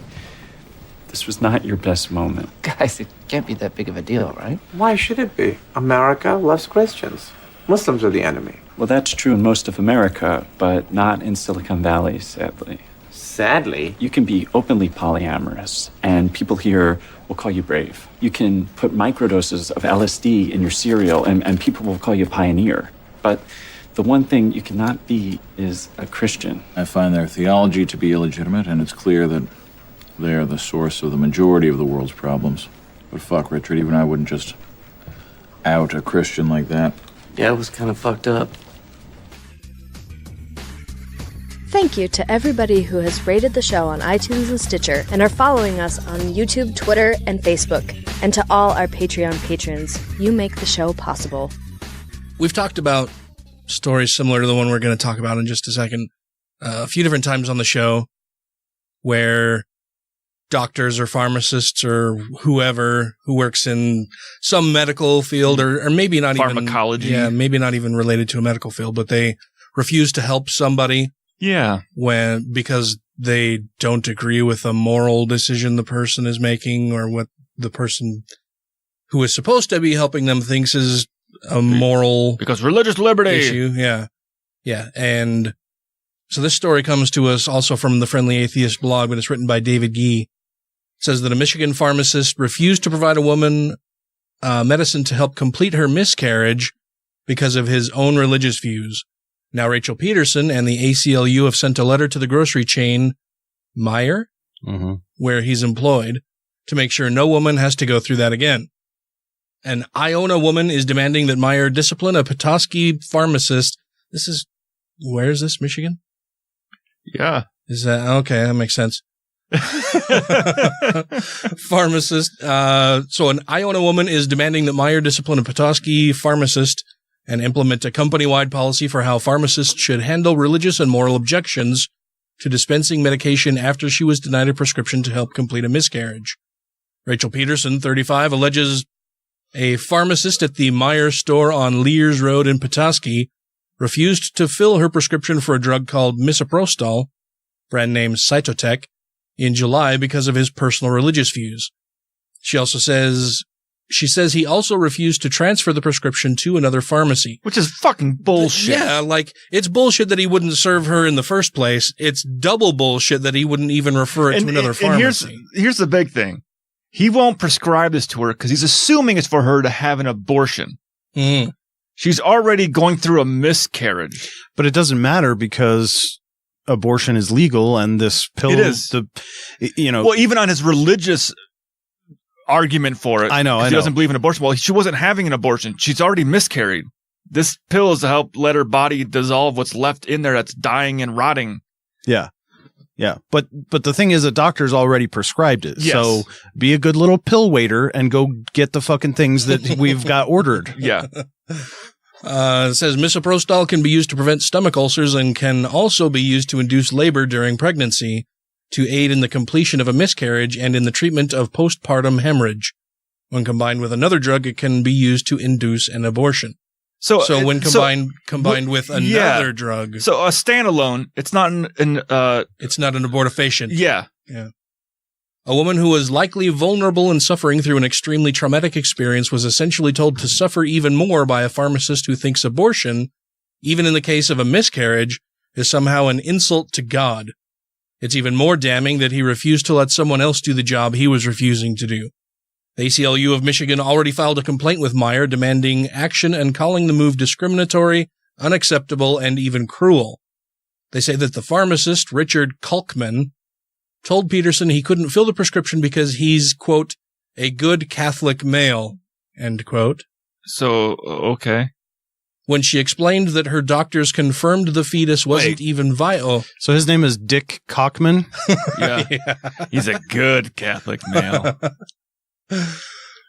this was not your best moment. Guys, it can't be that big of a deal, right? Why should it be? America loves Christians. Muslims are the enemy. Well, that's true in most of America, but not in Silicon Valley, sadly. Sadly? You can be openly polyamorous, and people here will call you brave. You can put microdoses of LSD in your cereal, and people will call you pioneer. But the one thing you cannot be is a Christian. I find their theology to be illegitimate, and it's clear that they are the source of the majority of the world's problems. But fuck, Richard, even I wouldn't just out a Christian like that. Yeah, it was kind of fucked up. Thank you to everybody who has rated the show on iTunes and Stitcher and are following us on YouTube, Twitter, and Facebook. And to all our Patreon patrons, you make the show possible. We've talked about stories similar to the one we're going to talk about in just a second a few different times on the show where doctors or pharmacists or whoever who works in some medical field or maybe not pharmacology. Yeah, maybe not even related to a medical field, but they refuse to help somebody. Yeah. Because they don't agree with a moral decision the person is making or what the person who is supposed to be helping them thinks is a moral because religious liberty issue. Yeah. Yeah. And so this story comes to us also from the Friendly Atheist blog, but it's written by David Gee. It says that a Michigan pharmacist refused to provide a woman medicine to help complete her miscarriage because of his own religious views. Now, Rachel Peterson and the ACLU have sent a letter to the grocery chain Meijer, where he's employed, to make sure no woman has to go through that again. An Iona woman is demanding that Meyer discipline a Petoskey pharmacist. Where is this, Michigan? Yeah. Is that, okay, that makes sense. Pharmacist. So an Iona woman is demanding that Meyer discipline a Petoskey pharmacist and implement a company-wide policy for how pharmacists should handle religious and moral objections to dispensing medication after she was denied a prescription to help complete a miscarriage. Rachel Peterson, 35, alleges a pharmacist at the Meyer store on Lears Road in Petoskey refused to fill her prescription for a drug called misoprostol, brand name Cytotec, in July because of his personal religious views. She says he also refused to transfer the prescription to another pharmacy. Which is fucking bullshit. Yeah, like, it's bullshit that he wouldn't serve her in the first place. It's double bullshit that he wouldn't even refer it to another pharmacy. Here's the big thing. He won't prescribe this to her because he's assuming it's for her to have an abortion. Mm. She's already going through a miscarriage. But it doesn't matter because abortion is legal and this pill It is. Well, even on his religious argument for it. I know. He doesn't believe in abortion. Well, she wasn't having an abortion. She's already miscarried. This pill is to help let her body dissolve what's left in there that's dying and rotting. Yeah. Yeah. But the thing is, a doctor's already prescribed it. Yes. So be a good little pill waiter and go get the fucking things that we've got ordered. Yeah. It says misoprostol can be used to prevent stomach ulcers and can also be used to induce labor during pregnancy, to aid in the completion of a miscarriage and in the treatment of postpartum hemorrhage. When combined with another drug, it can be used to induce an abortion. So when combined with another drug. So a standalone, it's not it's not an abortifacient. Yeah. Yeah. A woman who was likely vulnerable and suffering through an extremely traumatic experience was essentially told to suffer even more by a pharmacist who thinks abortion, even in the case of a miscarriage, is somehow an insult to God. It's even more damning that he refused to let someone else do the job he was refusing to do. The ACLU of Michigan already filed a complaint with Meyer demanding action and calling the move discriminatory, unacceptable, and even cruel. They say that the pharmacist, Richard Cockman, told Peterson he couldn't fill the prescription because he's, quote, a good Catholic male, end quote. So, okay. When she explained that her doctors confirmed the fetus wasn't even viable. So his name is Dick Cockman? Yeah. He's a good Catholic male.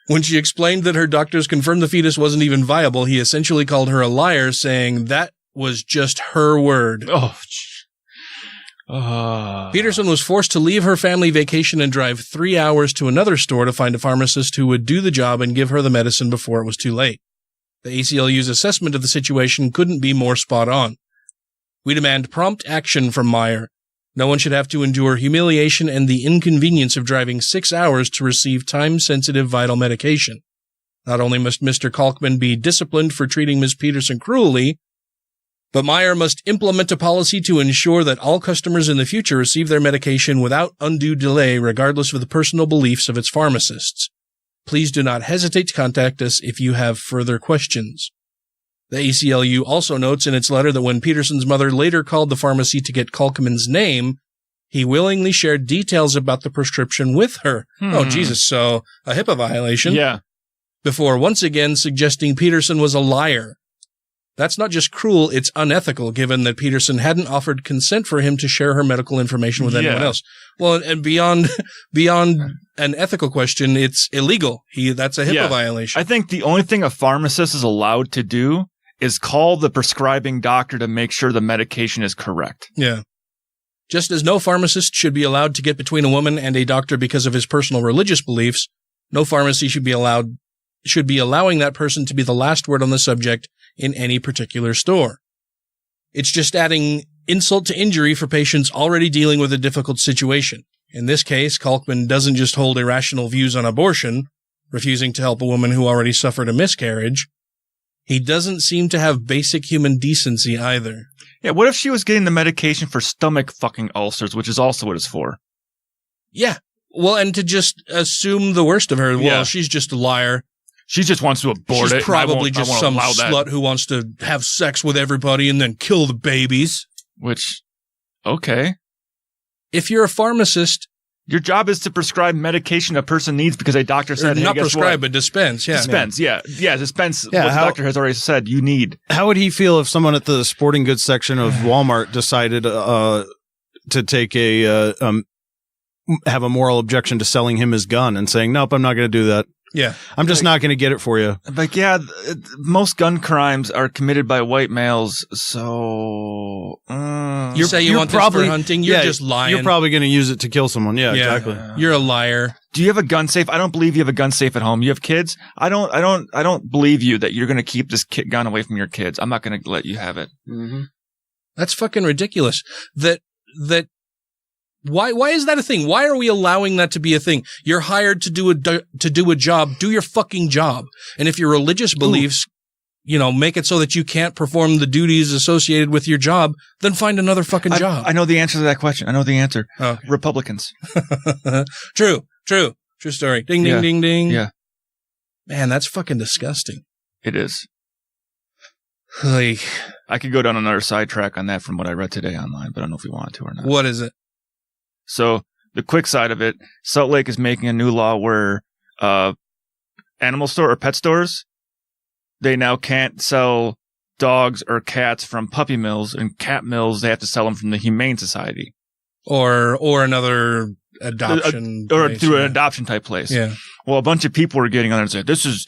When she explained that her doctors confirmed the fetus wasn't even viable, he essentially called her a liar, saying that was just her word. Peterson was forced to leave her family vacation and drive 3 hours to another store to find a pharmacist who would do the job and give her the medicine before it was too late. The ACLU's assessment of the situation couldn't be more spot on. We demand prompt action from Meyer. No one should have to endure humiliation and the inconvenience of driving 6 hours to receive time-sensitive vital medication. Not only must Mr. Cockman be disciplined for treating Ms. Peterson cruelly, but Meyer must implement a policy to ensure that all customers in the future receive their medication without undue delay, regardless of the personal beliefs of its pharmacists. Please do not hesitate to contact us if you have further questions. The ACLU also notes in its letter that when Peterson's mother later called the pharmacy to get Cockman's name, he willingly shared details about the prescription with her. Oh, Jesus, so a HIPAA violation. Yeah. Before once again suggesting Peterson was a liar. That's not just cruel, it's unethical, given that Peterson hadn't offered consent for him to share her medical information with anyone else. Well, and beyond an ethical question, it's illegal. That's a HIPAA violation. I think the only thing a pharmacist is allowed to do is call the prescribing doctor to make sure the medication is correct. Yeah. Just as no pharmacist should be allowed to get between a woman and a doctor because of his personal religious beliefs, no pharmacy should be allowing that person to be the last word on the subject in any particular store. It's just adding insult to injury for patients already dealing with a difficult situation. In this case, Cockman doesn't just hold irrational views on abortion, refusing to help a woman who already suffered a miscarriage. He doesn't seem to have basic human decency either. Yeah, what if she was getting the medication for stomach fucking ulcers, which is also what it's for? Yeah. Well, and to just assume the worst of her. Well, she's just a liar. She just wants to abort it. She's probably just some slut who wants to have sex with everybody and then kill the babies. Which, okay. If you're a pharmacist Your job is to prescribe medication a person needs because a doctor said, not hey, guess prescribe, what? but dispense. Yeah. Dispense, yeah. Dispense what the doctor has already said you need. How would he feel if someone at the sporting goods section of Walmart decided to take have a moral objection to selling him his gun and saying, nope, I'm not going to do that. Yeah. I'm just not going to get it for you. Like, yeah, most gun crimes are committed by white males, so... You say you want this for hunting, you're just lying. You're probably going to use it to kill someone. Yeah, exactly. You're a liar. Do you have a gun safe? I don't believe you have a gun safe at home. You have kids? I don't believe you that you're going to keep this gun away from your kids. I'm not going to let you have it. Mm-hmm. That's fucking ridiculous. Why is that a thing? Why are we allowing that to be a thing? You're hired to do a job. Do your fucking job. And if your religious beliefs, make it so that you can't perform the duties associated with your job, then find another fucking job. I know the answer to that question. I know the answer. Oh. Republicans. True story. Ding, ding, ding, ding. Yeah. Man, that's fucking disgusting. It is. Like, I could go down another sidetrack on that from what I read today online, but I don't know if we want to or not. What is it? So the quick side of it, Salt Lake is making a new law where animal store or pet stores, they now can't sell dogs or cats from puppy mills, and cat mills, they have to sell them from the Humane Society. Or another adoption or place, through an adoption type place. Yeah. Well, a bunch of people were getting on there and saying, this is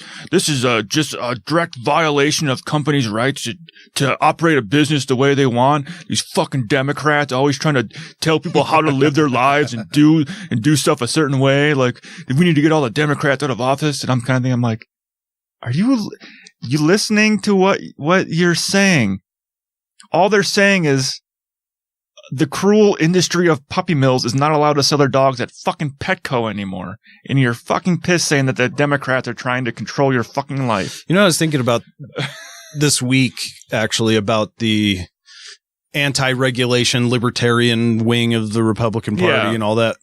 just a direct violation of companies' rights to operate a business the way they want. These fucking Democrats always trying to tell people how to live their lives and do stuff a certain way. Like, we need to get all the Democrats out of office. And I'm kind of thinking, I'm like, are you listening to what you're saying? All they're saying is, the cruel industry of puppy mills is not allowed to sell their dogs at fucking Petco anymore. And you're fucking pissed saying that the Democrats are trying to control your fucking life. I was thinking about this week, actually, about the anti-regulation libertarian wing of the Republican Party and all that,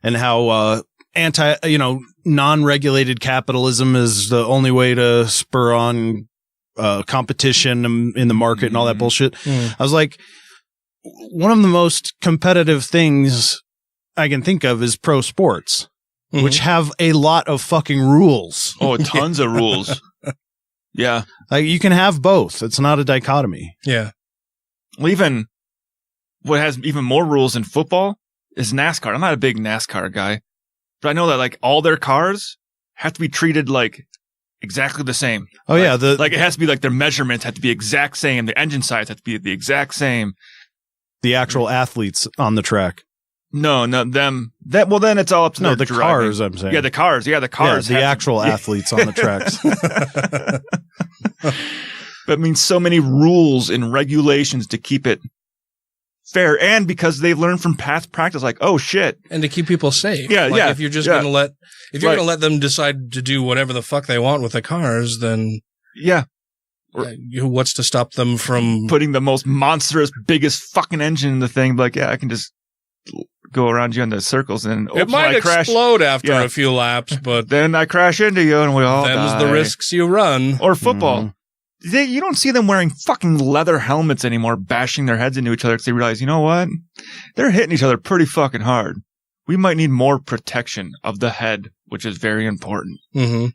and how non-regulated capitalism is the only way to spur on competition in the market and all that bullshit. I was like, one of the most competitive things I can think of is pro sports, which have a lot of fucking rules. Oh, tons of rules. Yeah. Like, you can have both. It's not a dichotomy. Yeah. Well, even what has even more rules in football is NASCAR. I'm not a big NASCAR guy, but I know that like all their cars have to be treated like exactly the same. Oh, like, yeah. Like it has to be like their measurements have to be exact same. The engine size have to be the exact same. The actual athletes on the track. No, them. Well, then it's all up to the driving. cars. I'm saying. Yeah, the cars. Yeah, the cars. Yeah, the actual athletes on the tracks. That means so many rules and regulations to keep it fair, and because they've learned from past practice, like, oh shit, and to keep people safe. Yeah, like, If you're just gonna let them decide to do whatever the fuck they want with the cars, then what's to stop them from putting the most monstrous, biggest fucking engine in the thing? Like, yeah, I can just go around you in the circles and it might explode after a few laps, but then I crash into you and we all die. Them's the risks you run. Or football. You don't see them wearing fucking leather helmets anymore, bashing their heads into each other because they realize, you know what? They're hitting each other pretty fucking hard. We might need more protection of the head, which is very important. Mm-hmm.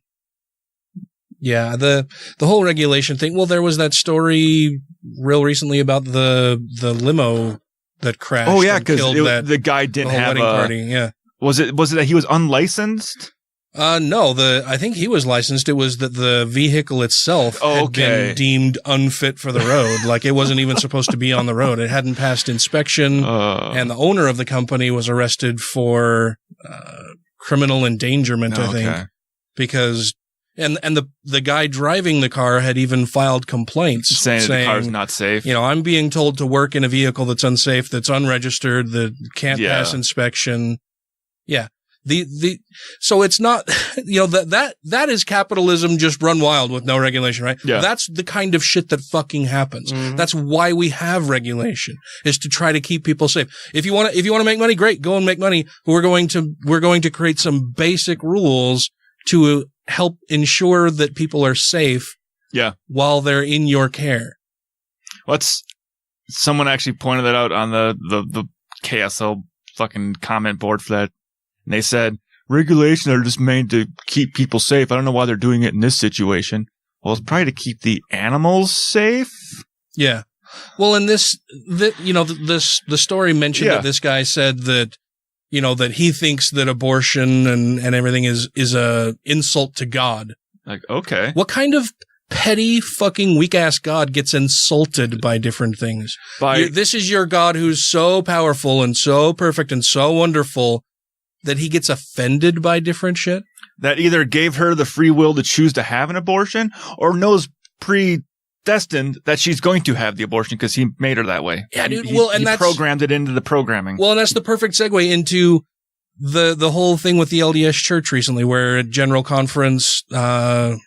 Yeah, the whole regulation thing. Well, there was that story real recently about the limo that crashed. Oh yeah, because the guy didn't have wedding party. Yeah, was it that he was unlicensed? No, I think he was licensed. It was that the vehicle itself had been deemed unfit for the road. Like, it wasn't even supposed to be on the road. It hadn't passed inspection, and the owner of the company was arrested for criminal endangerment. I think because. And the guy driving the car had even filed complaints saying the car's not safe. I'm being told to work in a vehicle that's unsafe, that's unregistered, that can't pass inspection. Yeah. So it's not, that is capitalism just run wild with no regulation, right? Yeah. That's the kind of shit that fucking happens. Mm-hmm. That's why we have regulation, is to try to keep people safe. If you want to make money, great, go and make money. We're going to create some basic rules to help ensure that people are safe while they're in your care. Someone actually pointed that out on the KSL fucking comment board for that. And they said, regulations are just made to keep people safe. I don't know why they're doing it in this situation. Well, it's probably to keep the animals safe. Yeah. Well, in the story mentioned that this guy said that, that he thinks that abortion and everything is a insult to God. Like, okay. What kind of petty fucking weak ass God gets insulted by different things? This is your God who's so powerful and so perfect and so wonderful that he gets offended by different shit? That either gave her the free will to choose to have an abortion or knows predestined that she's going to have the abortion because he made her that way. Yeah, dude. He That's programmed it into the programming. Well, and that's the perfect segue into the whole thing with the LDS Church recently, where at General Conference, I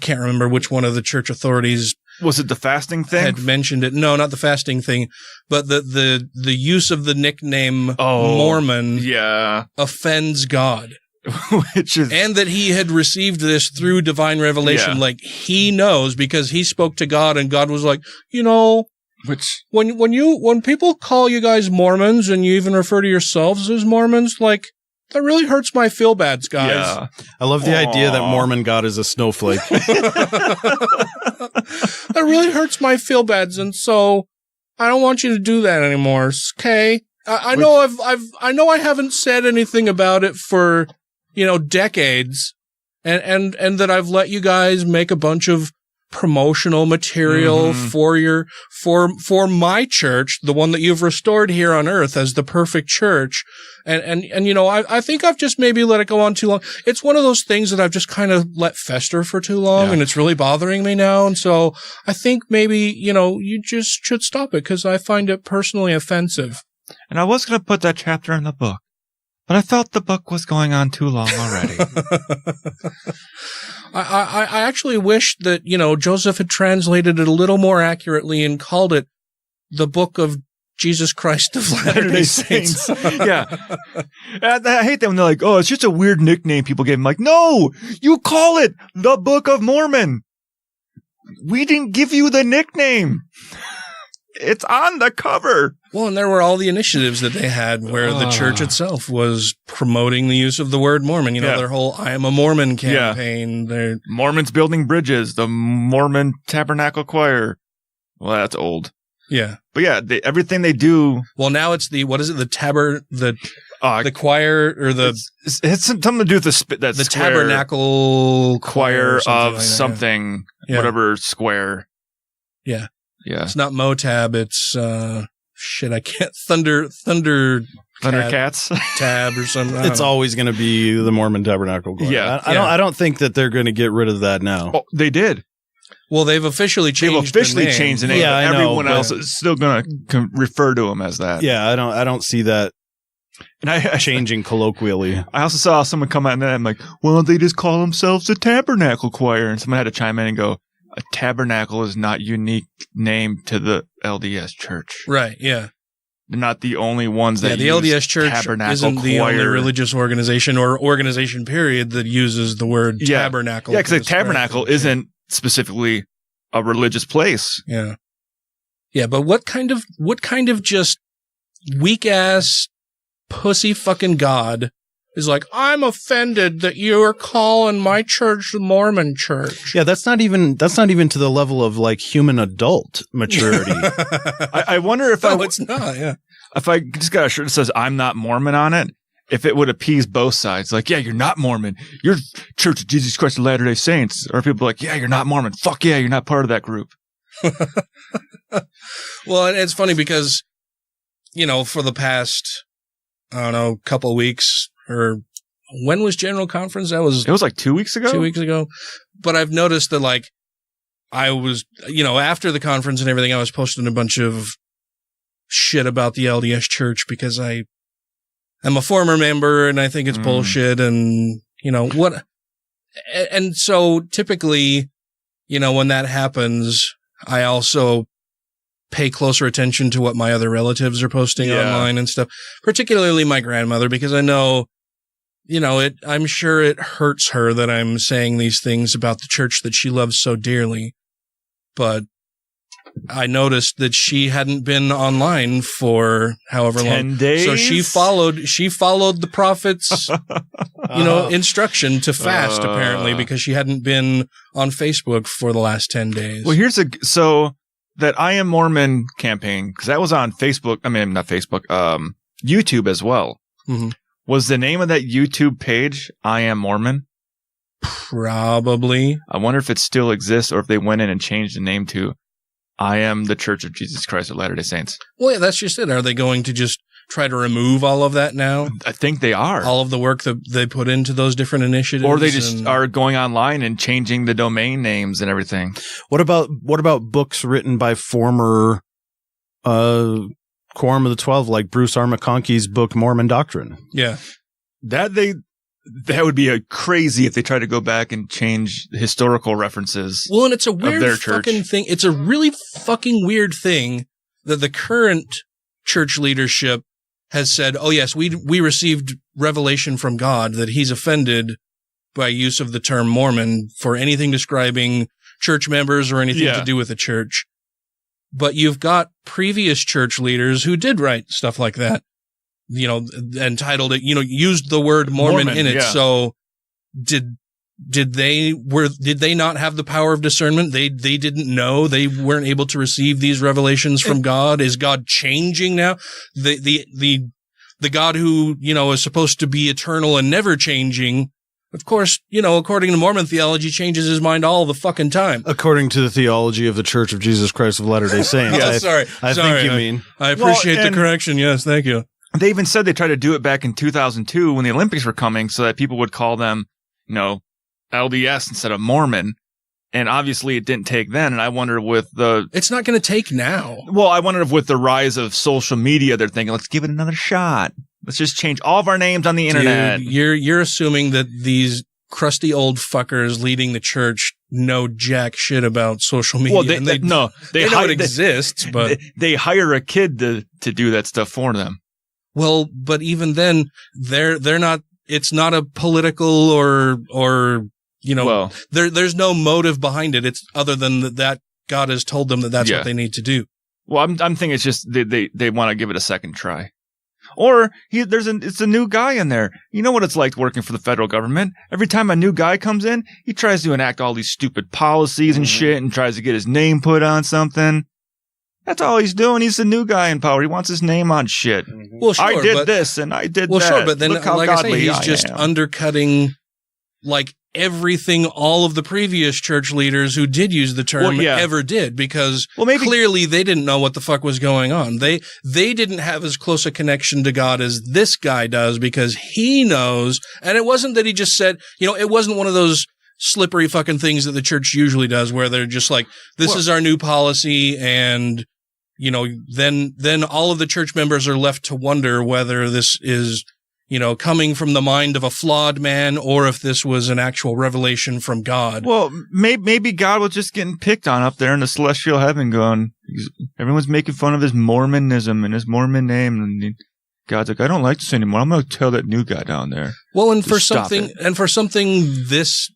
can't remember which one of the church authorities. Was it the fasting thing? Had mentioned it. No, not the fasting thing, but the use of the nickname Mormon offends God. And that he had received this through divine revelation. Yeah. Like, he knows because he spoke to God and God was like, when people call you guys Mormons and you even refer to yourselves as Mormons, like, that really hurts my feel-bads, guys. Yeah. I love the idea that Mormon God is a snowflake. That really hurts my feel-bads, and so I don't want you to do that anymore. Okay, I know I haven't said anything about it for decades, and that I've let you guys make a bunch of promotional material for my church, the one that you've restored here on earth as the perfect church. And I think I've just maybe let it go on too long. It's one of those things that I've just kind of let fester for too long, and it's really bothering me now. And so I think maybe, you just should stop it because I find it personally offensive. And I was going to put that chapter in the book, but I felt the book was going on too long already. I actually wish that, Joseph had translated it a little more accurately and called it the Book of Jesus Christ of Latter-day Saints. Yeah. I hate that when they're like, oh, it's just a weird nickname people give. I'm like, no, you call it the Book of Mormon. We didn't give you the nickname. It's on the cover. Well, and there were all the initiatives that they had where the church itself was promoting the use of the word Mormon. Their whole I Am a Mormon campaign. Yeah. Mormons Building Bridges, the Mormon Tabernacle Choir. Well, that's old. Yeah. But yeah, everything they do. Well, now it's the choir or it's something to do with the tabernacle choir of like something, whatever square. Yeah. Yeah. It's not Motab. It's, I can't, Thundercats tab or something. It's always going to be the Mormon Tabernacle Choir. Yeah. I don't think that they're going to get rid of that now. Oh, they did. Well, they've officially changed the name. Yeah, everyone else is still going to refer to them as that. Yeah, I don't see that changing colloquially. I also saw someone come out and I'm like, well, they just call themselves the Tabernacle Choir. And someone had to chime in and go, a tabernacle is not unique name to the LDS Church. Right, yeah. They're not the only ones that the LDS Church isn't the only religious organization or organization period that uses the word tabernacle. Yeah, because a tabernacle isn't specifically a religious place. Yeah. Yeah, but what kind of just weak ass pussy fucking God is like, I'm offended that you are calling my church the Mormon church. Yeah, that's not even to the level of like human adult maturity. I wonder if it's not, yeah. If I just got a shirt that says I'm not Mormon on it, if it would appease both sides. Like, yeah, you're not Mormon. You're Church of Jesus Christ of Latter-day Saints. Or people are like, yeah, you're not Mormon. Fuck yeah, you're not part of that group. Well, it's funny because, for the past, I don't know, couple of weeks, or when was General Conference? It was like 2 weeks ago? 2 weeks ago. But I've noticed that, like, I was, after the conference and everything, I was posting a bunch of shit about the LDS Church because I'm a former member and I think it's bullshit and, what. And so typically, when that happens, I also pay closer attention to what my other relatives are posting online and stuff, particularly my grandmother, because I know, I'm sure it hurts her that I'm saying these things about the church that she loves so dearly. But I noticed that she hadn't been online for however 10 long. days? So she followed the prophet's, instruction to fast apparently, because she hadn't been on Facebook for the last 10 days. Well, so that I Am Mormon campaign, because that was on Facebook. I mean, not Facebook, YouTube as well. Mm-hmm. Was the name of that YouTube page I Am Mormon? Probably. I wonder if it still exists or if they went in and changed the name to I Am the Church of Jesus Christ of Latter-day Saints. Well, yeah, that's just it. Are they going to just try to remove all of that now? I think they are. All of the work that they put into those different initiatives? Or they just are going online and changing the domain names and everything. What about books written by former Quorum of the 12, like Bruce R. McConkie's book Mormon Doctrine? Yeah. That would be crazy if they try to go back and change historical references. Well, and it's a weird of their fucking church. thing. It's a really fucking weird thing that the current church leadership has said, oh yes, we received revelation from God that he's offended by use of the term Mormon for anything describing church members or anything to do with the church. But you've got previous church leaders who did write stuff like that, and titled it, used the word Mormon in it. Yeah. So did they not have the power of discernment? They didn't know, they weren't able to receive these revelations from God. Is God changing now? The God who, is supposed to be eternal and never changing, of course, according to Mormon theology, changes his mind all the fucking time. According to the theology of the Church of Jesus Christ of Latter-day Saints. I think you mean. I appreciate the correction. Yes, thank you. They even said they tried to do it back in 2002 when the Olympics were coming so that people would call them, LDS instead of Mormon. And obviously it didn't take then. And I wonder it's not going to take now. Well, I wonder if with the rise of social media, they're thinking, let's give it another shot. Let's just change all of our names on the internet. Dude, you're assuming that these crusty old fuckers leading the church know jack shit about social media. Well, they know it exists, but they hire a kid to do that stuff for them. Well, but even then, they're not. It's not a political or there's no motive behind it. It's other than that God has told them that's what they need to do. Well, I'm thinking it's just they want to give it a second try. Or it's a new guy in there. You know what it's like working for the federal government. Every time a new guy comes in, he tries to enact all these stupid policies and shit and tries to get his name put on something. That's all he's doing. He's the new guy in power. He wants his name on shit. Well, sure, I did this and I did that. Well, sure, but then, Look how like I say, godly he's I just am. undercutting everything all of the previous church leaders who did use the term ever did, because clearly they didn't know what the fuck was going on. They didn't have as close a connection to God as this guy does, because he knows. And it wasn't that he just said, it wasn't one of those slippery fucking things that the church usually does where they're just like, this is our new policy, and then all of the church members are left to wonder whether this is coming from the mind of a flawed man or if this was an actual revelation from God. Well, maybe God was just getting picked on up there in the celestial heaven going, everyone's making fun of his Mormonism and his Mormon name. And God's like, I don't like this anymore. I'm going to tell that new guy down there. Well, and for something this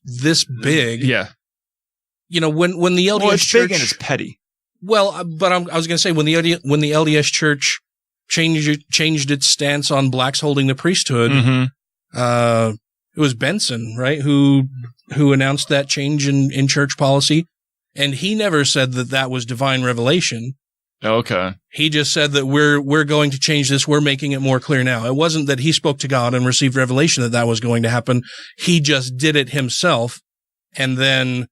big, when the LDS it's church, big and it's petty. Well, but I was going to say when the LDS church changed its stance on blacks holding the priesthood. Mm-hmm. It was Benson, right, who announced that change in church policy, and he never said that was divine revelation. Okay. He just said that we're going to change this. We're making it more clear now. It wasn't that he spoke to God and received revelation that was going to happen. He just did it himself, and then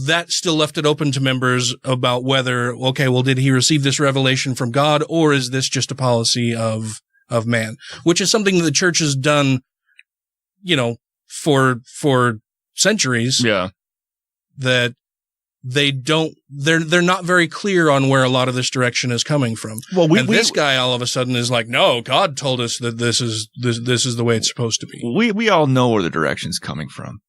that still left it open to members about whether, did he receive this revelation from God, or is this just a policy of man? Which is something that the church has done, for centuries. Yeah. That they're not very clear on where a lot of this direction is coming from. Well, this guy all of a sudden is like, no, God told us that this is the way it's supposed to be. We all know where the direction's coming from.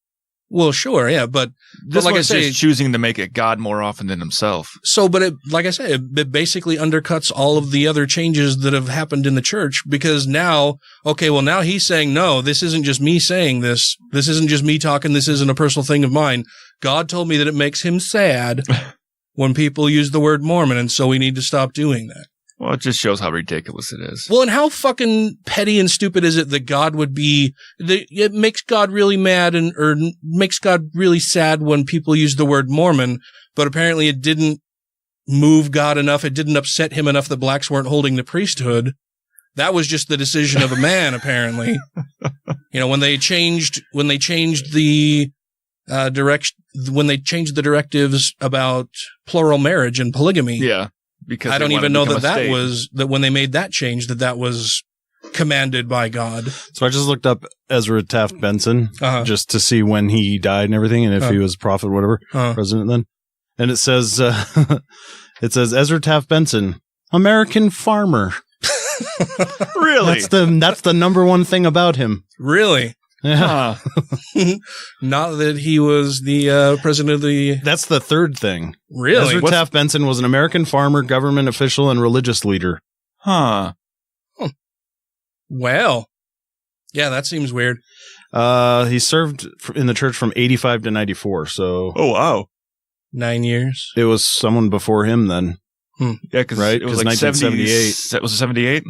Well, sure, yeah, but like I say, just choosing to make it God more often than himself. So, but it basically undercuts all of the other changes that have happened in the church, because now he's saying, no, this isn't just me saying this. This isn't just me talking. This isn't a personal thing of mine. God told me that it makes him sad when people use the word Mormon, and so we need to stop doing that. Well, it just shows how ridiculous it is. Well, and how fucking petty and stupid is it that God would be, it makes God really mad or makes God really sad when people use the word Mormon, but apparently it didn't move God enough. It didn't upset him enough that blacks weren't holding the priesthood. That was just the decision of a man, apparently. When they changed the when they changed the directives about plural marriage and polygamy. Yeah. Because I don't even know that when they made that change, that was commanded by God. So I just looked up Ezra Taft Benson just to see when he died and everything, and if he was a prophet or whatever, president then. And it says, Ezra Taft Benson, American farmer. Really? That's the number one thing about him. Really? Yeah. Not that he was the president of the... That's the third thing. Really? Ezra Taft Benson was an American farmer, government official, and religious leader. Huh. Well. Yeah, that seems weird. He served in the church from 85 to 94, so... Oh, wow. 9 years. It was someone before him then. Yeah, because right? it was like 1978. Was it 78?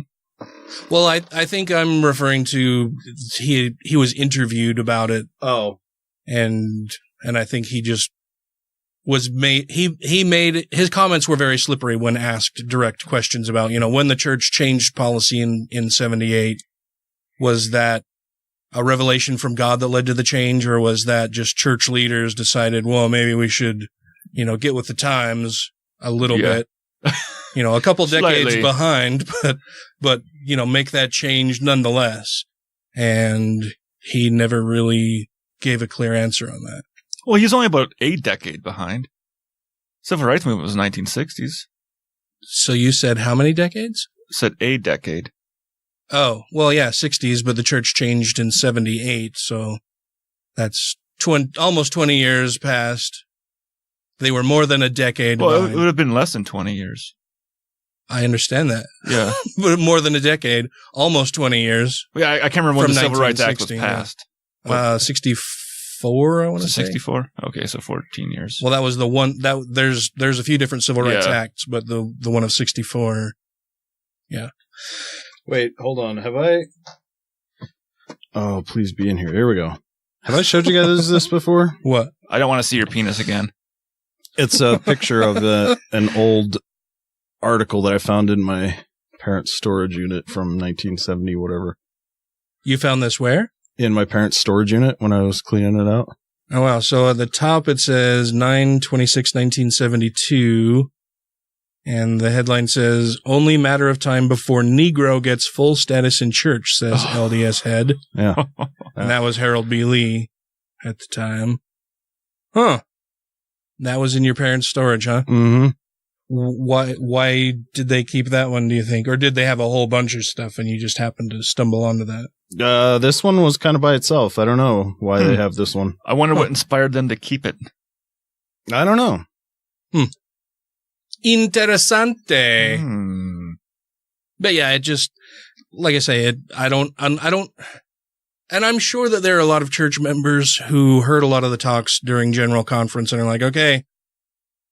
Well, I think I'm referring to he was interviewed about it. Oh. And I think he just was made his comments were very slippery when asked direct questions about, when the church changed policy in 78. Was that a revelation from God that led to the change, or was that just church leaders decided, well, maybe we should, get with the times a little bit? A couple decades behind, but make that change nonetheless. And he never really gave a clear answer on that. Well, he's only about a decade behind. Civil rights movement was 1960s. So you said how many decades? Said a decade. Oh, well, yeah, 60s, but the church changed in 78, so that's almost 20 years past. They were more than a decade behind. It would have been less than 20 years. I understand that. Yeah. But more than a decade, almost 20 years. Yeah, I can't remember when the Civil Rights Act was passed. 64, I want to say. 64? Okay, so 14 years. Well, that was the one that there's a few different Civil Rights Acts, but the one of 64. Yeah. Wait, hold on. Have I? Oh, please be in here. Here we go. Have I showed you guys this before? What? I don't want to see your penis again. It's a picture of an old article that I found in my parents' storage unit from 1970, whatever. You found this where? In my parents' storage unit when I was cleaning it out. Oh, wow. So at the top it says 9/26/1972, and the headline says, "Only matter of time before Negro gets full status in church," says LDS head. Yeah. And that was Harold B. Lee at the time. Huh. That was in your parents' storage, huh? Mm-hmm. Why did they keep that one, do you think? Or did they have a whole bunch of stuff and you just happened to stumble onto that? This one was kind of by itself. I don't know why they have this one. I wonder what inspired them to keep it. I don't know. Interessante. But yeah, it just, like I say, I don't, and I'm sure that there are a lot of church members who heard a lot of the talks during General Conference and are like, okay,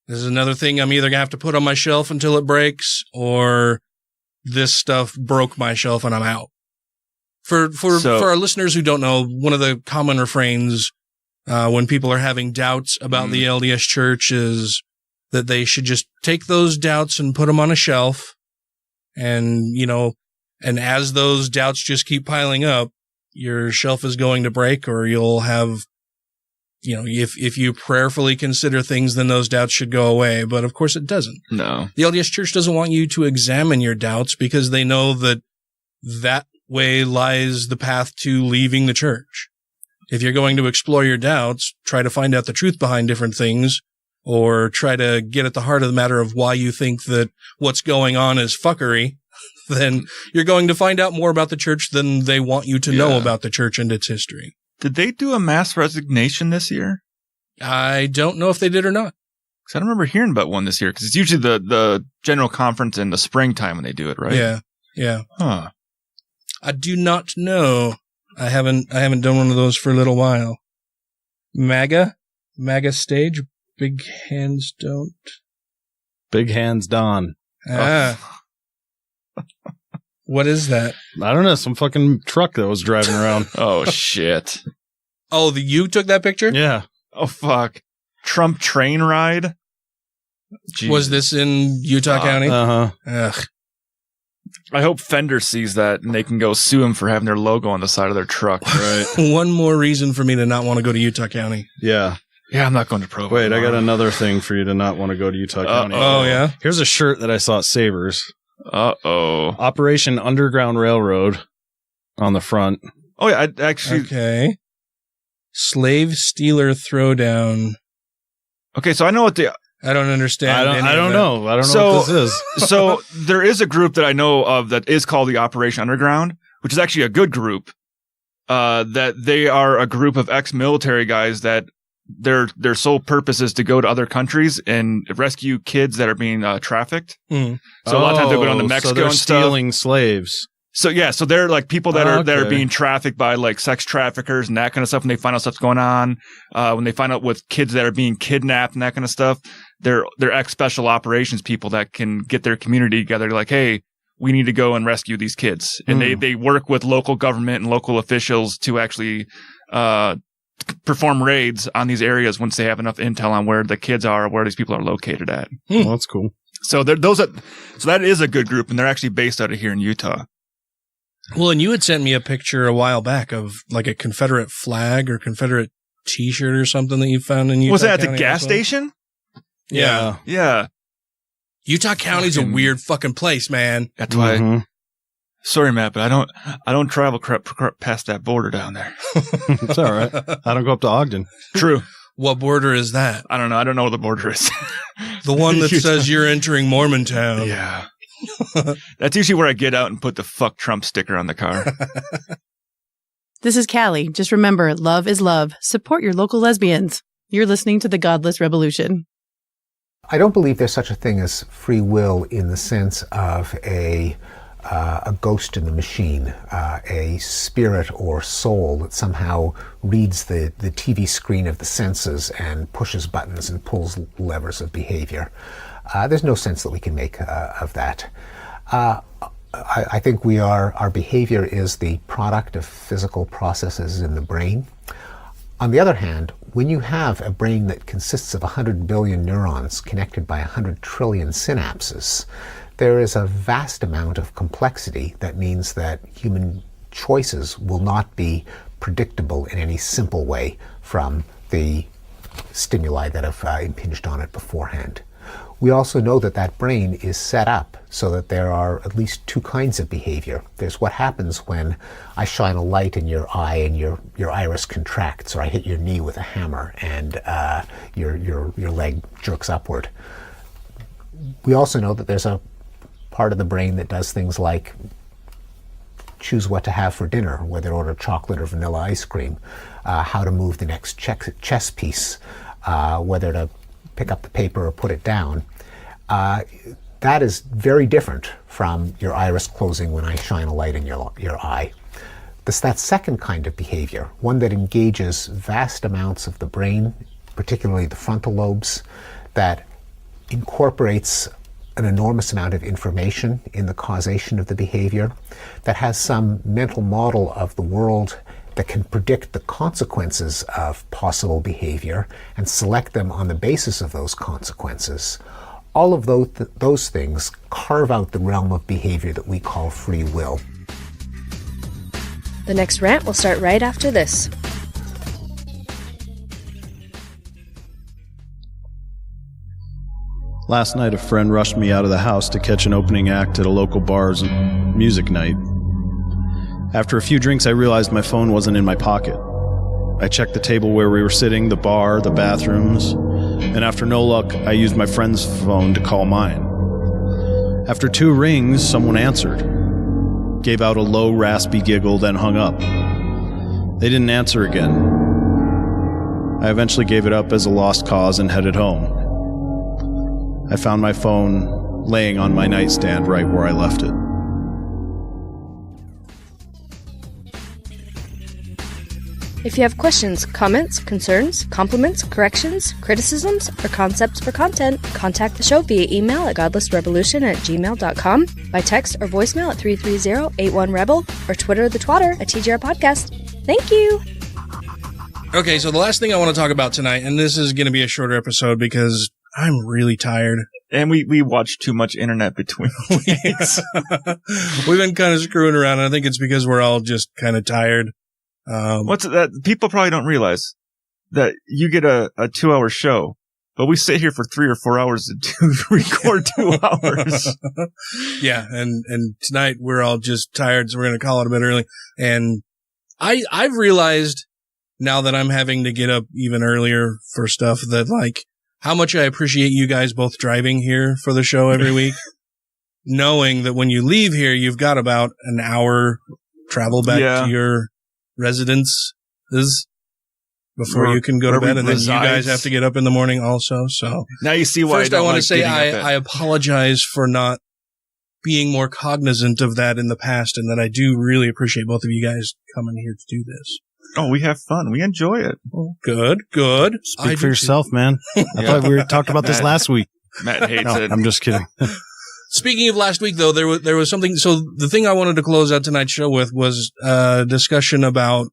this is another thing I'm either going to have to put on my shelf until it breaks, or this stuff broke my shelf and I'm out. For our listeners who don't know, one of the common refrains when people are having doubts about the LDS Church is that they should just take those doubts and put them on a shelf. And, and as those doubts just keep piling up, your shelf is going to break, or you'll have, if you prayerfully consider things, then those doubts should go away. But of course it doesn't. No. The LDS Church doesn't want you to examine your doubts because they know that way lies the path to leaving the church. If you're going to explore your doubts, try to find out the truth behind different things, or try to get at the heart of the matter of why you think that what's going on is fuckery, then you're going to find out more about the church than they want you to know about the church and its history. Did they do a mass resignation this year? I don't know if they did or not. Because I don't remember hearing about one this year, because it's usually the General Conference in the springtime when they do it, right? Yeah. Yeah. Huh. I do not know. I haven't done one of those for a little while. MAGA stage, big hands don't. Big Hands Don. What is that? I don't know. Some fucking truck that was driving around. Oh, shit. Oh, you took that picture? Yeah. Oh, fuck. Trump train ride? Jesus. Was this in Utah County? Uh-huh. Ugh. I hope Fender sees that and they can go sue him for having their logo on the side of their truck. Right. One more reason for me to not want to go to Utah County. Yeah. Yeah, I'm not going to Provo. Wait, I got another thing for you to not want to go to Utah County. Oh, yeah? Here's a shirt that I saw at Savers. Uh-oh. Operation Underground Railroad on the front. Oh, yeah, I actually... Okay. Slave Stealer Throwdown. Okay, so I know what the... I don't understand. I don't know. I don't know what this is. So there is a group that I know of that is called the Operation Underground, which is actually a good group. That they are a group of ex-military guys that their sole purpose is to go to other countries and rescue kids that are being trafficked. Mm. So a lot of times they go down to Mexico so they're and stuff. stealing slaves. So yeah, so they're like people that are Okay. being trafficked by like sex traffickers and that kind of stuff. When they find out stuff's going on, when they find out with kids that are being kidnapped and that kind of stuff, they're ex-special operations people that can get their community together. Like, hey, we need to go and rescue these kids, and they work with local government and local officials to actually perform raids on these areas once they have enough intel on where the kids are or where these people are located at. Well, that's cool. So that is a good group, and they're actually based out of here in Utah. Well, and you had sent me a picture a while back of like a Confederate flag or Confederate T-shirt or something that you found in Utah. Was that at County the gas also? station? Yeah. Yeah. Utah County's a weird fucking place, man. That's why. Sorry, Matt, but I don't travel past that border down there. It's all right. I don't go up to Ogden. True. What border is that? I don't know. I don't know what the border is. The one that says you're entering Mormontown. Yeah. That's usually where I get out and put the fuck Trump sticker on the car. This is Callie. Just remember, love is love. Support your local lesbians. You're listening to the Godless Rebelution. I don't believe there's such a thing as free will in the sense of a ghost in the machine, a spirit or soul that somehow reads the TV screen of the senses and pushes buttons and pulls levers of behavior. There's no sense that we can make of that. I think our behavior is the product of physical processes in the brain. On the other hand, when you have a brain that consists of 100 billion neurons connected by 100 trillion synapses, there is a vast amount of complexity that means that human choices will not be predictable in any simple way from the stimuli that have impinged on it beforehand. We also know that that brain is set up so that there are at least two kinds of behavior. There's what happens when I shine a light in your eye and your iris contracts, or I hit your knee with a hammer and your leg jerks upward. We also know that there's a part of the brain that does things like choose what to have for dinner, whether to order chocolate or vanilla ice cream, how to move the next chess piece, whether to pick up the paper or put it down. That is very different from your iris closing when I shine a light in your eye. That second kind of behavior, one that engages vast amounts of the brain, particularly the frontal lobes, that incorporates an enormous amount of information in the causation of the behavior, that has some mental model of the world that can predict the consequences of possible behavior and select them on the basis of those consequences. All of those things carve out the realm of behavior that we call free will. The next rant will start right after this. Last night, a friend rushed me out of the house to catch an opening act at a local bar's music night. After a few drinks, I realized my phone wasn't in my pocket. I checked the table where we were sitting, the bar, the bathrooms, and after no luck, I used my friend's phone to call mine. After 2 rings, someone answered, gave out a low, raspy giggle, then hung up. They didn't answer again. I eventually gave it up as a lost cause and headed home. I found my phone laying on my nightstand right where I left it. If you have questions, comments, concerns, compliments, corrections, criticisms, or concepts for content, contact the show via email at godlessrebelution@gmail.com, by text or voicemail at 330-81-REBEL, or Twitter the twatter at TGR Podcast. Thank you! Okay, so the last thing I want to talk about tonight, and this is going to be a shorter episode because I'm really tired. And we watch too much internet between weeks. We've been kind of screwing around, and I think it's because we're all just kind of tired. What's that? People probably don't realize that you get a 2-hour show, but we sit here for 3 or 4 hours to record 2 hours. Yeah, and tonight we're all just tired, so we're going to call it a bit early. And I've realized now that I'm having to get up even earlier for stuff that, like, how much I appreciate you guys both driving here for the show every week, knowing that when you leave here, you've got about an hour travel back to your residences before you can go to bed, and then you guys have to get up in the morning also. So now you see why. First, I want to say I apologize for not being more cognizant of that in the past, and that I do really appreciate both of you guys coming here to do this. Oh, we have fun. We enjoy it. Oh, good. Speak for yourself, man. I thought we talked about this last week. Matt hates it. I'm just kidding. Speaking of last week, though, there was something. So the thing I wanted to close out tonight's show with was a discussion about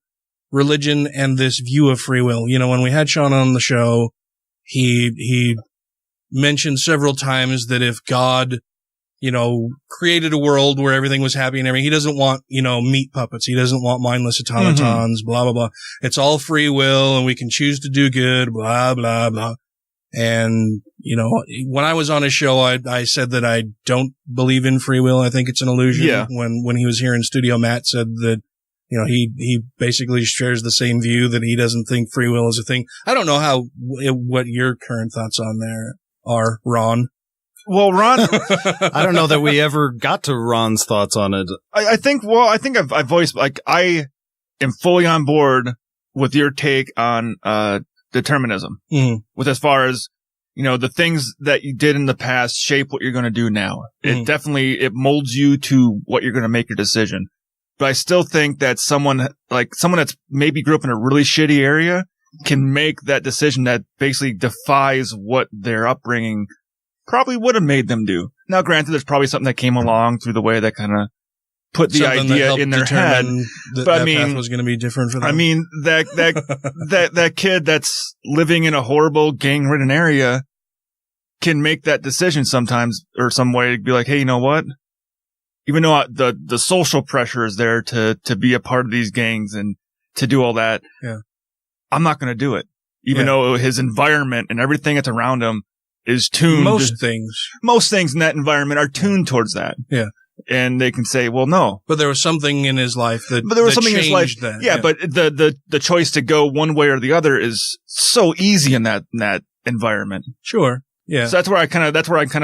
religion and this view of free will. You know, when we had Sean on the show, he mentioned several times that if God, you know, created a world where everything was happy and everything, he doesn't want, you know, meat puppets. He doesn't want mindless automatons, blah, blah, blah. It's all free will and we can choose to do good, blah, blah, blah. And, you know, when I was on his show, I said that I don't believe in free will. I think it's an illusion. Yeah. When he was here in studio, Matt said that, you know, he basically shares the same view, that he doesn't think free will is a thing. I don't know what your current thoughts on there are, Ron. Well, Ron, I don't know that we ever got to Ron's thoughts on it. I think I've voiced, like, I am fully on board with your take on, determinism. With as far as, you know, the things that you did in the past shape what you're going to do now. It definitely, it molds you to what you're going to make your decision. But I still think that someone that's maybe grew up in a really shitty area can make that decision that basically defies what their upbringing probably would have made them do. Now, granted, there's probably something that came along through the way that kind of put the idea in their head. But I mean, path was going to be different for them. I mean, that kid that's living in a horrible gang-ridden area can make that decision sometimes, or some way to be like, hey, you know what? Even though the social pressure is there to be a part of these gangs and to do all that, I'm not going to do it. Even though his environment and everything that's around him is tuned. Most things in that environment are tuned towards that. Yeah. And they can say, well, no. But there was something in his life that changed that. Yeah, but the choice to go one way or the other is so easy in that environment. Sure. Yeah. So that's where I kind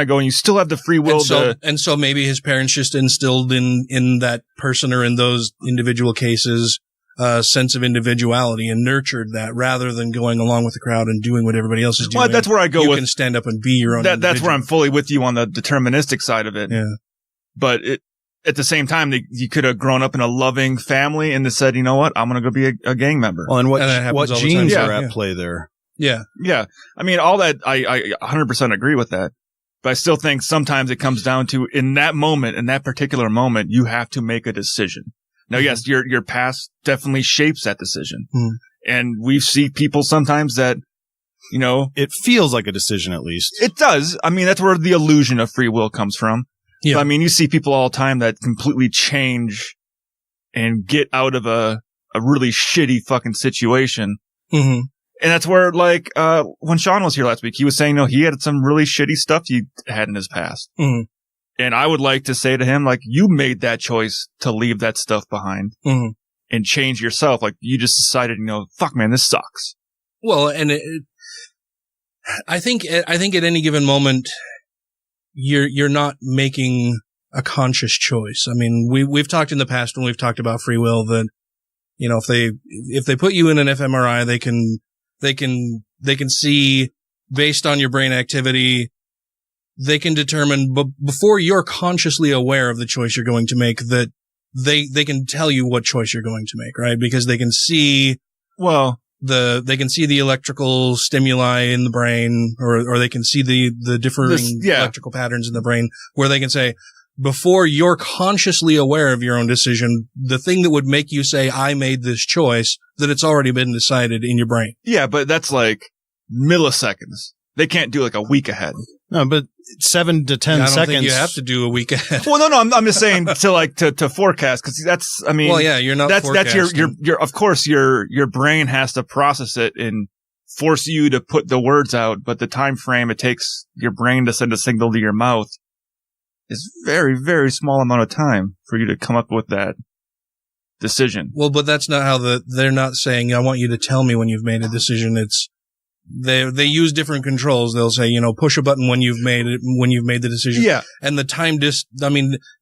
of go, and you still have the free will and so maybe his parents just instilled in that person, or in those individual cases, a sense of individuality, and nurtured that rather than going along with the crowd and doing what everybody else is doing. Well, that's where I go. You can stand up and be your own. That's where I'm fully with you on the deterministic side of it. Yeah. But at the same time, you could have grown up in a loving family and said, you know what, I'm going to go be a gang member. Well, and what genes are at play there? Yeah. Yeah. I mean, all that, I 100% agree with that. But I still think sometimes it comes down to, in that moment, in that particular moment, you have to make a decision. Now, yes, your past definitely shapes that decision. And we see people sometimes that, you know, it feels like a decision, at least. It does. I mean, that's where the illusion of free will comes from. Yeah. So, I mean, you see people all the time that completely change and get out of a really shitty fucking situation. Mm-hmm. And that's where, like, when Sean was here last week, he was saying, no, he had some really shitty stuff he had in his past. Mm-hmm. And I would like to say to him, like, you made that choice to leave that stuff behind and change yourself. Like, you just decided, you know, fuck, man, this sucks. Well, and I think at any given moment, you're not making a conscious choice. I mean, we've talked in the past when we've talked about free will that, you know, if they put you in an fMRI, they can see, based on your brain activity, they can determine, but before you're consciously aware of the choice you're going to make, that they can tell you what choice you're going to make, right? Because they can see Well, they can see the electrical stimuli in the brain, or they can see the differing electrical patterns in the brain, where they can say, before you're consciously aware of your own decision, the thing that would make you say, I made this choice, that it's already been decided in your brain. Yeah, but that's like milliseconds. They can't do like a week ahead. No, but 7 to 10 I don't seconds. think you have to do a week ahead. Well, no, I'm just saying to forecast, because that's, I mean, well, yeah, you're not forecasting. That's your, of course, your brain has to process it and force you to put the words out, but the time frame it takes your brain to send a signal to your mouth is very, very small amount of time for you to come up with that decision. Well, but that's not how they're not saying, I want you to tell me when you've made a decision. It's, they use different controls. They'll say, push a button when you've made the decision. Yeah. And the time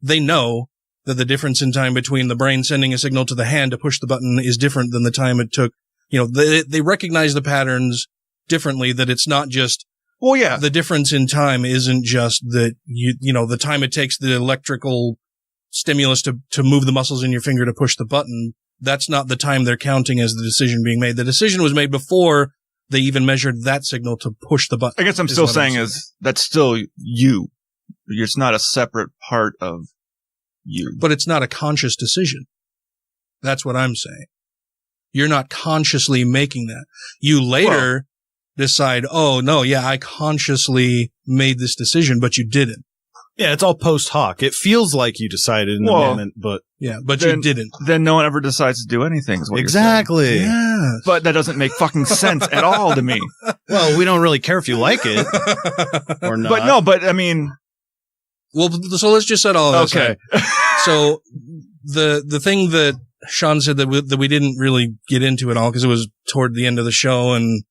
they know that the difference in time between the brain sending a signal to the hand to push the button is different than the time it took. They recognize the patterns differently, that it's not just, well, yeah, the difference in time isn't just that the time it takes the electrical stimulus to move the muscles in your finger to push the button. That's not the time they're counting as the decision being made. The decision was made before they even measured that signal to push the button. I guess I'm still saying is that's still you. It's not a separate part of you. But it's not a conscious decision. That's what I'm saying. You're not consciously making that. You later decide, oh, no, yeah, I consciously made this decision, but you didn't. Yeah, it's all post hoc. It feels like you decided in the moment, but you didn't. Then no one ever decides to do anything. Is what exactly. You're saying. Yes. But that doesn't make fucking sense at all to me. Well, we don't really care if you like it or not. But I mean, well, so let's just set all of this. Okay. So the thing that Sean said that we didn't really get into at all, because it was toward the end of the show, and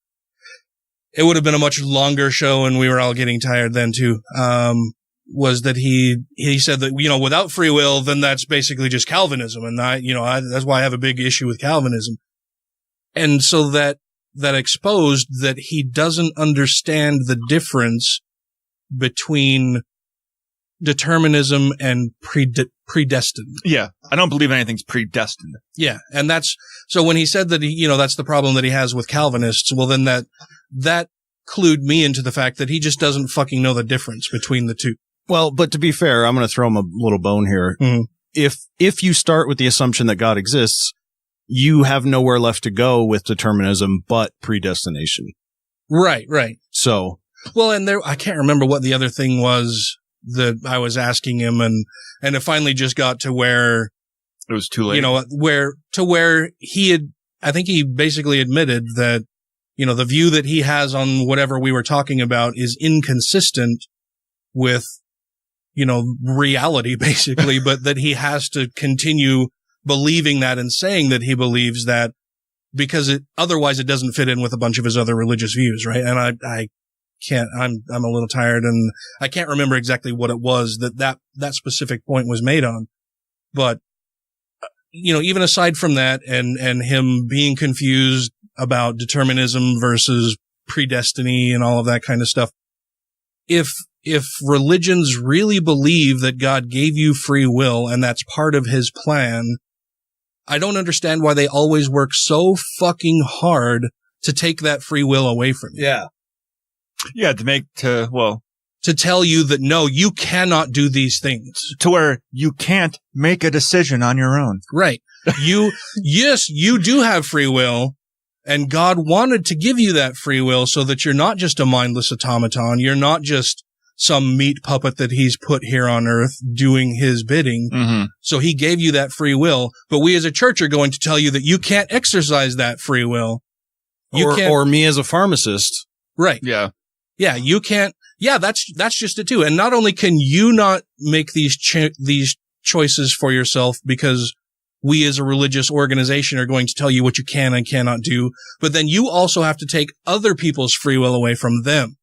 it would have been a much longer show, and we were all getting tired then too. Was that he said that, without free will, then that's basically just Calvinism. And that's why I have a big issue with Calvinism. And so that exposed that he doesn't understand the difference between determinism and predestined. Yeah. I don't believe anything's predestined. Yeah. And so when he said that that's the problem that he has with Calvinists, well, then that clued me into the fact that he just doesn't fucking know the difference between the two. Well, but to be fair, I'm going to throw him a little bone here. Mm-hmm. If you start with the assumption that God exists, you have nowhere left to go with determinism but predestination. Right. So. Well, and I can't remember what the other thing was that I was asking him, and it finally just got to where it was too late. Where he had, I think he basically admitted that, the view that he has on whatever we were talking about is inconsistent with, reality basically, but that he has to continue believing that and saying that he believes that, because otherwise it doesn't fit in with a bunch of his other religious views. Right. And I can't, I'm a little tired, and I can't remember exactly what it was that specific point was made on. But, even aside from that, and him being confused about determinism versus predestiny and all of that kind of stuff, if religions really believe that God gave you free will and that's part of his plan, I don't understand why they always work so fucking hard to take that free will away from you. Yeah. Yeah, to tell you that, no, you cannot do these things. To where you can't make a decision on your own. Right. Yes, you do have free will, and God wanted to give you that free will so that you're not just a mindless automaton. You're not just some meat puppet that he's put here on earth doing his bidding. Mm-hmm. So he gave you that free will, but we as a church are going to tell you that you can't exercise that free will. Or me as a pharmacist. Right. Yeah. Yeah, you can't. Yeah, that's just it too. And not only can you not make these choices for yourself because we as a religious organization are going to tell you what you can and cannot do, but then you also have to take other people's free will away from them.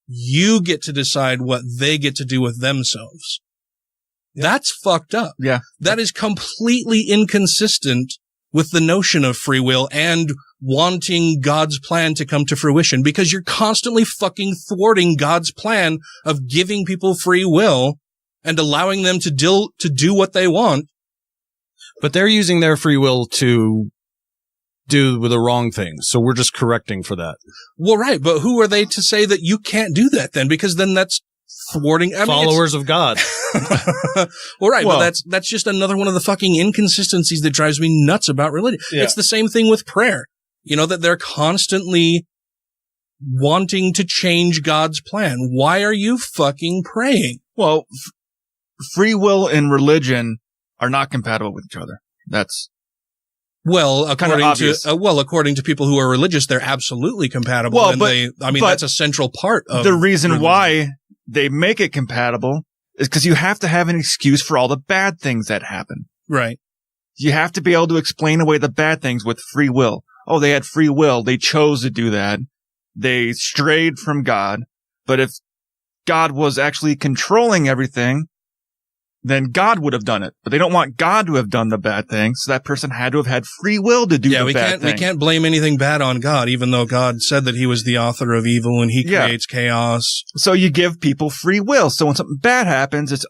You get to decide what they get to do with themselves. Yeah. That's fucked up. Yeah. That is completely inconsistent with the notion of free will and wanting God's plan to come to fruition, because you're constantly fucking thwarting God's plan of giving people free will and allowing them to do what they want. But they're using their free will to do the wrong things. So we're just correcting for that. Well, right. But who are they to say that you can't do that then? Because then that's thwarting followers of God. Well, right. But that's just another one of the fucking inconsistencies that drives me nuts about religion. Yeah. It's the same thing with prayer. That they're constantly wanting to change God's plan. Why are you fucking praying? Well, free will and religion are not compatible with each other. That's according to people who are religious, they're absolutely compatible. Well, and that's a central part of the reason religion. Why they make it compatible is because you have to have an excuse for all the bad things that happen. Right. You have to be able to explain away the bad things with free will. Oh, they had free will. They chose to do that. They strayed from God. But if God was actually controlling everything, then God would have done it. But they don't want God to have done the bad thing, so that person had to have had free will to do the bad thing. We can't blame anything bad on God, even though God said that he was the author of evil and he creates chaos. So you give people free will. So when something bad happens, it's,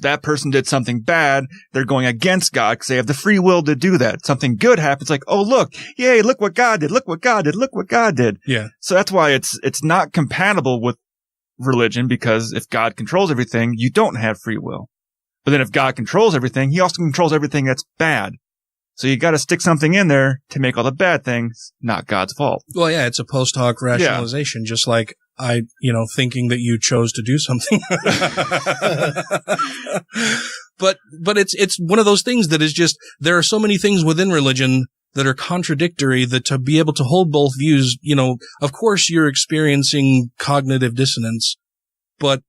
that person did something bad. They're going against God because they have the free will to do that. Something good happens, like, look, yay, look what God did, look what God did, look what God did. Yeah. So that's why it's not compatible with religion, because if God controls everything, you don't have free will. But then if God controls everything, he also controls everything that's bad. So you got to stick something in there to make all the bad things not God's fault. Well, yeah, it's a post hoc rationalization, just like thinking that you chose to do something. But it's one of those things that is just, there are so many things within religion that are contradictory that to be able to hold both views, of course you're experiencing cognitive dissonance, but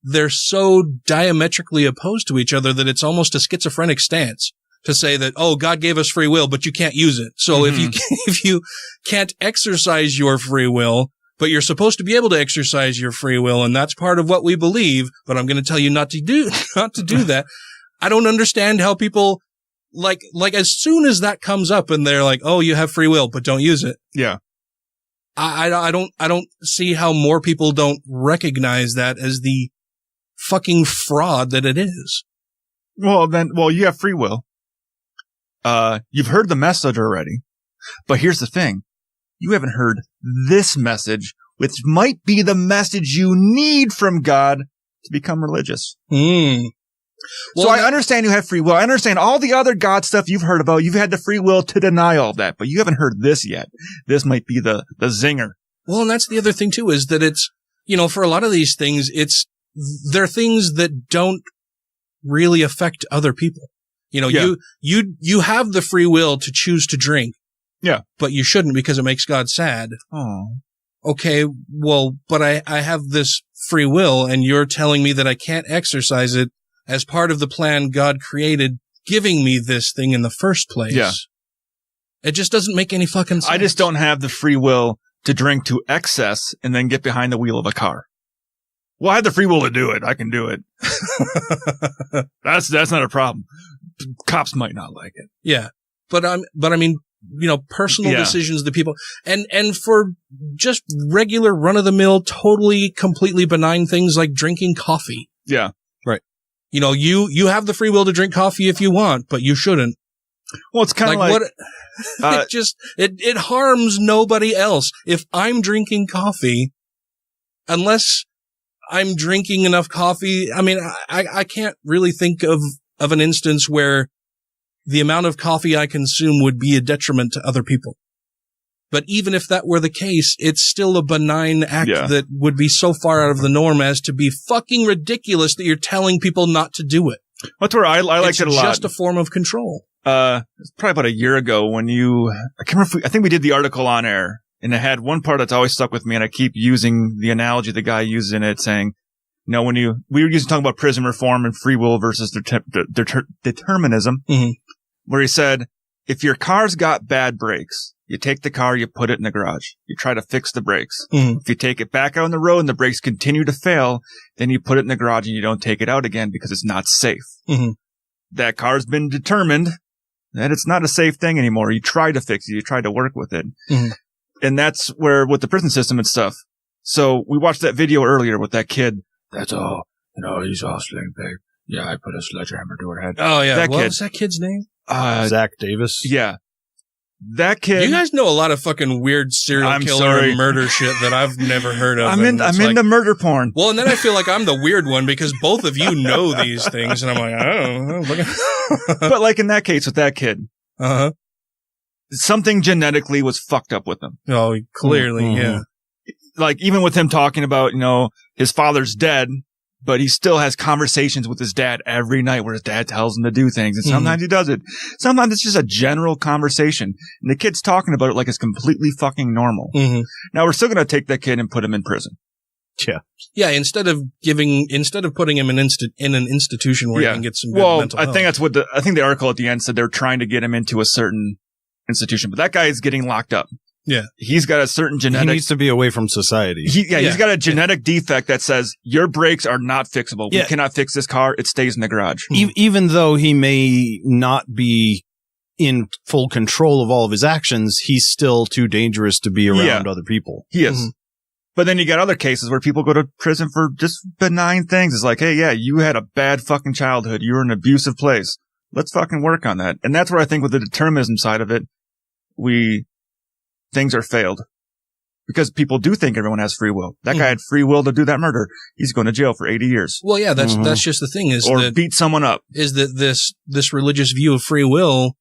they're so diametrically opposed to each other that it's almost a schizophrenic stance to say that, God gave us free will, but you can't use it. So if you can't exercise your free will, but you're supposed to be able to exercise your free will, and that's part of what we believe, but I'm going to tell you not to do that. I don't understand how people like as soon as that comes up and they're like, you have free will, but don't use it. Yeah. I don't see how more people don't recognize that as the fucking fraud that it is. Well, you have free will. You've heard the message already, but here's the thing. You haven't heard this message, which might be the message you need from God to become religious. Well, so I understand you have free will. I understand all the other God stuff you've heard about. You've had the free will to deny all that, but you haven't heard this yet. This might be the zinger. Well, and that's the other thing too, is that it's, for a lot of these things, they're things that don't really affect other people. You have the free will to choose to drink. Yeah. But you shouldn't because it makes God sad. Oh. Okay, well, but I have this free will and you're telling me that I can't exercise it as part of the plan God created, giving me this thing in the first place. Yeah. It just doesn't make any fucking sense. I just don't have the free will to drink to excess and then get behind the wheel of a car. Well, I have the free will to do it. I can do it. That's not a problem. Cops might not like it. Yeah. But I mean, personal decisions that people, and for just regular run of the mill, totally, completely benign things like drinking coffee. Yeah. Right. You have the free will to drink coffee if you want, but you shouldn't. Well, it's kind of like what, it harms nobody else. If I'm drinking coffee, unless I'm drinking enough coffee, I mean, I can't really think of an instance where the amount of coffee I consume would be a detriment to other people. But even if that were the case, it's still a benign act that would be so far out of the norm as to be fucking ridiculous that you're telling people not to do it. That's where I liked it a lot. It's just a form of control. It's probably about a year ago when I can't remember I think we did the article on air, and it had one part that's always stuck with me, and I keep using the analogy the guy uses in it, saying, when we were talking about prison reform and free will versus determinism, where he said, if your car's got bad brakes, you take the car, you put it in the garage. You try to fix the brakes. If you take it back out on the road and the brakes continue to fail, then you put it in the garage and you don't take it out again because it's not safe. That car's been determined that it's not a safe thing anymore. You try to fix it. You try to work with it. And that's where, with the prison system and stuff. So we watched that video earlier with that kid. That's all. He's all sling big. Yeah, I put a sledgehammer to her head. Oh, yeah. What was that kid's name? Zach Davis. Yeah. That kid. You guys know a lot of fucking weird serial killer and murder shit that I've never heard of. I'm into murder porn. Well, and then I feel like I'm the weird one because both of you know these things, and I'm like, I don't know. But like in that case with that kid, something genetically was fucked up with him. Oh, clearly, yeah. Like even with him talking about, his father's dead, but he still has conversations with his dad every night where his dad tells him to do things. And sometimes he does it. Sometimes it's just a general conversation. And the kid's talking about it like it's completely fucking normal. Now we're still going to take that kid and put him in prison. Yeah. Yeah. Instead of putting him in an institution where he can get some good mental health. I think that's I think the article at the end said they're trying to get him into a certain institution, but that guy is getting locked up. Yeah. He's got a certain genetic... He needs to be away from society. He's got a genetic defect that says your brakes are not fixable. Yeah. We cannot fix this car. It stays in the garage. Even though he may not be in full control of all of his actions, he's still too dangerous to be around other people. He is. But then you got other cases where people go to prison for just benign things. It's like, hey, yeah, you had a bad fucking childhood. You were in an abusive place. Let's fucking work on that. And that's where I think with the determinism side of it, things are failed because people do think everyone has free will. That guy had free will to do that murder. He's going to jail for 80 years. Well, yeah, that's just the thing or beat someone up. Is that this religious view of free will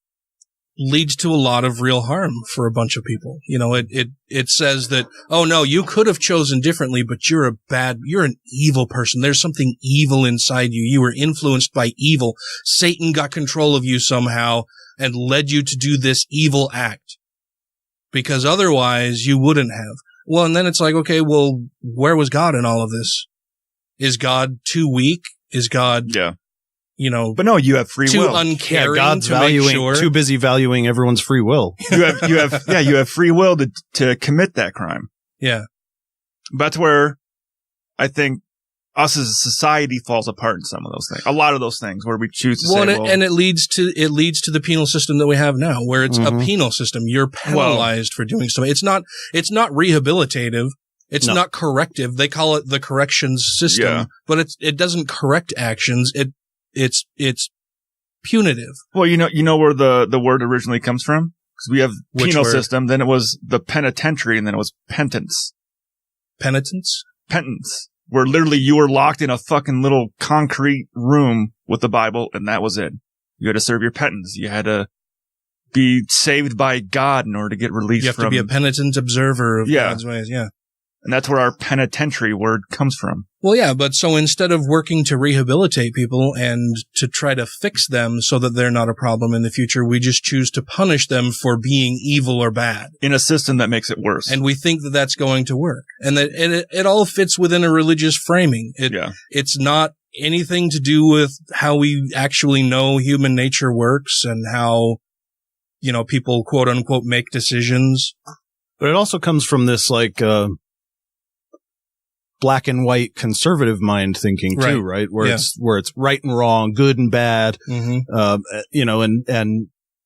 leads to a lot of real harm for a bunch of people. It says that, oh no, you could have chosen differently, but you're an evil person. There's something evil inside you. You were influenced by evil. Satan got control of you somehow and led you to do this evil act. Because otherwise you wouldn't have. Well, and then it's like, okay, well, where was God in all of this? Is God too weak? Is God, but no, you have free will. Too uncaring God's to make sure? too busy valuing everyone's free will. You have free will to commit that crime. Yeah. That's where I think us as a society falls apart in some of those things. A lot of those things where we choose to say, and it leads to the penal system that we have now, where it's a penal system. You're penalized for doing something. It's not rehabilitative. It's not corrective. They call it the corrections system, but it doesn't correct actions. It's punitive. Well, you know where the word originally comes from? Because we have penal system, then it was the penitentiary, and then it was penance. Penitence? Penance. Where literally you were locked in a fucking little concrete room with the Bible, and that was it. You had to serve your penance. You had to be saved by God in order to get released from... You have to be a penitent observer of God's ways, And that's where our penitentiary word comes from. Well, yeah, but so instead of working to rehabilitate people and to try to fix them so that they're not a problem in the future, we just choose to punish them for being evil or bad. In a system that makes it worse. And we think that that's going to work. And that it all fits within a religious framing. It's not anything to do with how we actually know human nature works and how, people quote unquote make decisions. But it also comes from this black and white conservative mind thinking too, right? Where it's right and wrong, good and bad, and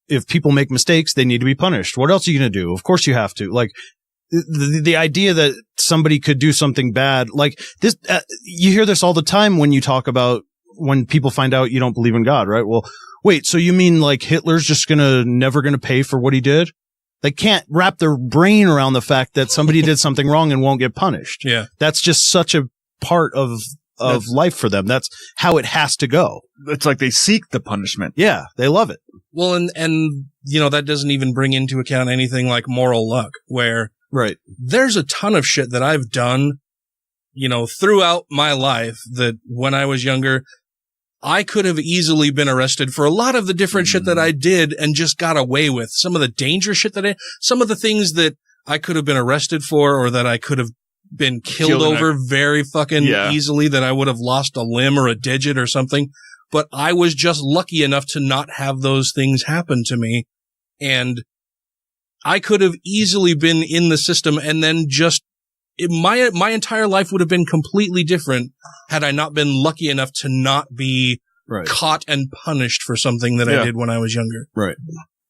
if people make mistakes, they need to be punished. What else are you going to do? Of course you have to. Like the idea that somebody could do something bad, like this, you hear this all the time when you talk about when people find out you don't believe in God, right? Well, wait, so you mean like Hitler's just never going to pay for what he did? They can't wrap their brain around the fact that somebody did something wrong and won't get punished. Yeah. That's just such a part of life for them. That's how it has to go. It's like they seek the punishment. Yeah. They love it. Well, and that doesn't even bring into account anything like moral luck, where there's a ton of shit that I've done, throughout my life that when I was younger, I could have easily been arrested for a lot of the different shit that I did and just got away with. Some of the dangerous shit some of the things that I could have been arrested for or that I could have been killed over very fucking easily, that I would have lost a limb or a digit or something. But I was just lucky enough to not have those things happen to me. And I could have easily been in the system and then my entire life would have been completely different had I not been lucky enough to not be caught and punished for something that I did when I was younger. Right.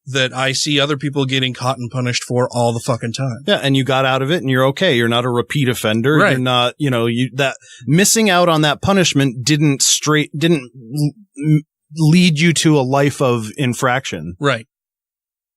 That I see other people getting caught and punished for all the fucking time. Yeah, and you got out of it and you're okay. You're not a repeat offender. Right. You're not, that missing out on that punishment didn't lead you to a life of infraction. Right.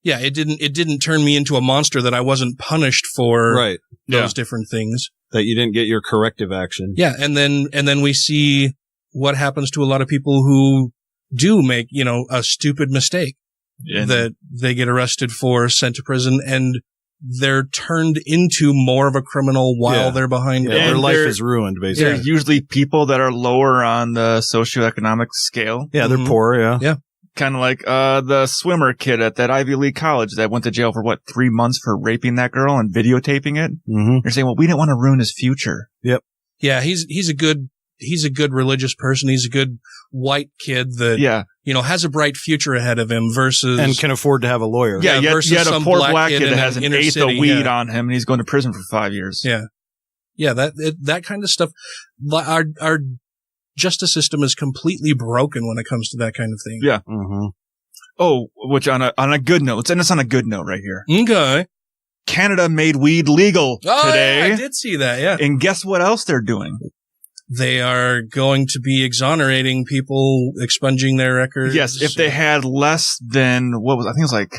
Yeah, it didn't turn me into a monster that I wasn't punished for those different things. That you didn't get your corrective action. Yeah, and then we see what happens to a lot of people who do make, a stupid mistake that they get arrested for, sent to prison, and they're turned into more of a criminal while they're behind bars. Their life is ruined, basically. They're usually people that are lower on the socioeconomic scale. Yeah, they're poor, Yeah. Kind of like the swimmer kid at that Ivy League college that went to jail for 3 months for raping that girl and videotaping it. Mm-hmm. You're saying, well, we didn't want to ruin his future. Yep. Yeah, he's a good religious person. He's a good white kid that has a bright future ahead of him versus and can afford to have a lawyer. Yeah, versus you had a some poor black kid in that has an inner eighth city, of weed on him and he's going to prison for 5 years. Yeah, that kind of stuff. Our justice system is completely broken when it comes to that kind of thing. Yeah. Mm-hmm. Oh, which on a good note, let's end this on a good note right here. Okay. Canada made weed legal today. Yeah, I did see that. Yeah. And guess what else they're doing? They are going to be exonerating people, expunging their records. Yes, if they had less than I think it was like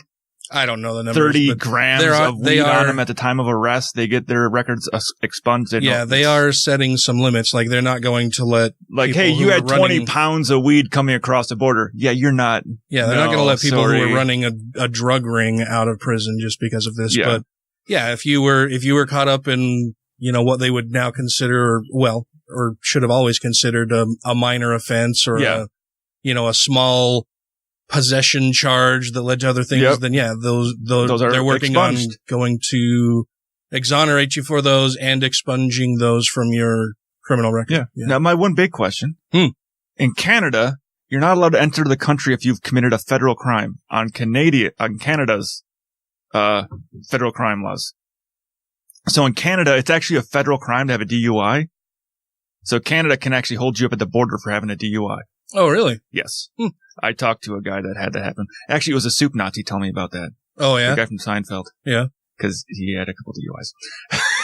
I don't know the numbers. 30 grams of weed on them at the time of arrest, they get their records expunged. They are setting some limits. Like they're not going to let hey, you had 20 pounds of weed coming across the border. Yeah, you're not. Yeah, they're not going to let people who are running a drug ring out of prison just because of this. Yeah. But yeah, if you were caught up in what they would now consider or should have always considered a minor offense or a small possession charge that led to other things, then those are they're working expunged. On going to exonerate you for those and expunging those from your criminal record. Yeah. Now, my one big question. In Canada, you're not allowed to enter the country if you've committed a federal crime on Canada's federal crime laws. So in Canada, it's actually a federal crime to have a DUI. So Canada can actually hold you up at the border for having a DUI. Oh, really? Yes. I talked to a guy that had that happen. Actually, it was a soup Nazi telling me about that. Oh, yeah? The guy from Seinfeld. Yeah. Because he had a couple DUIs.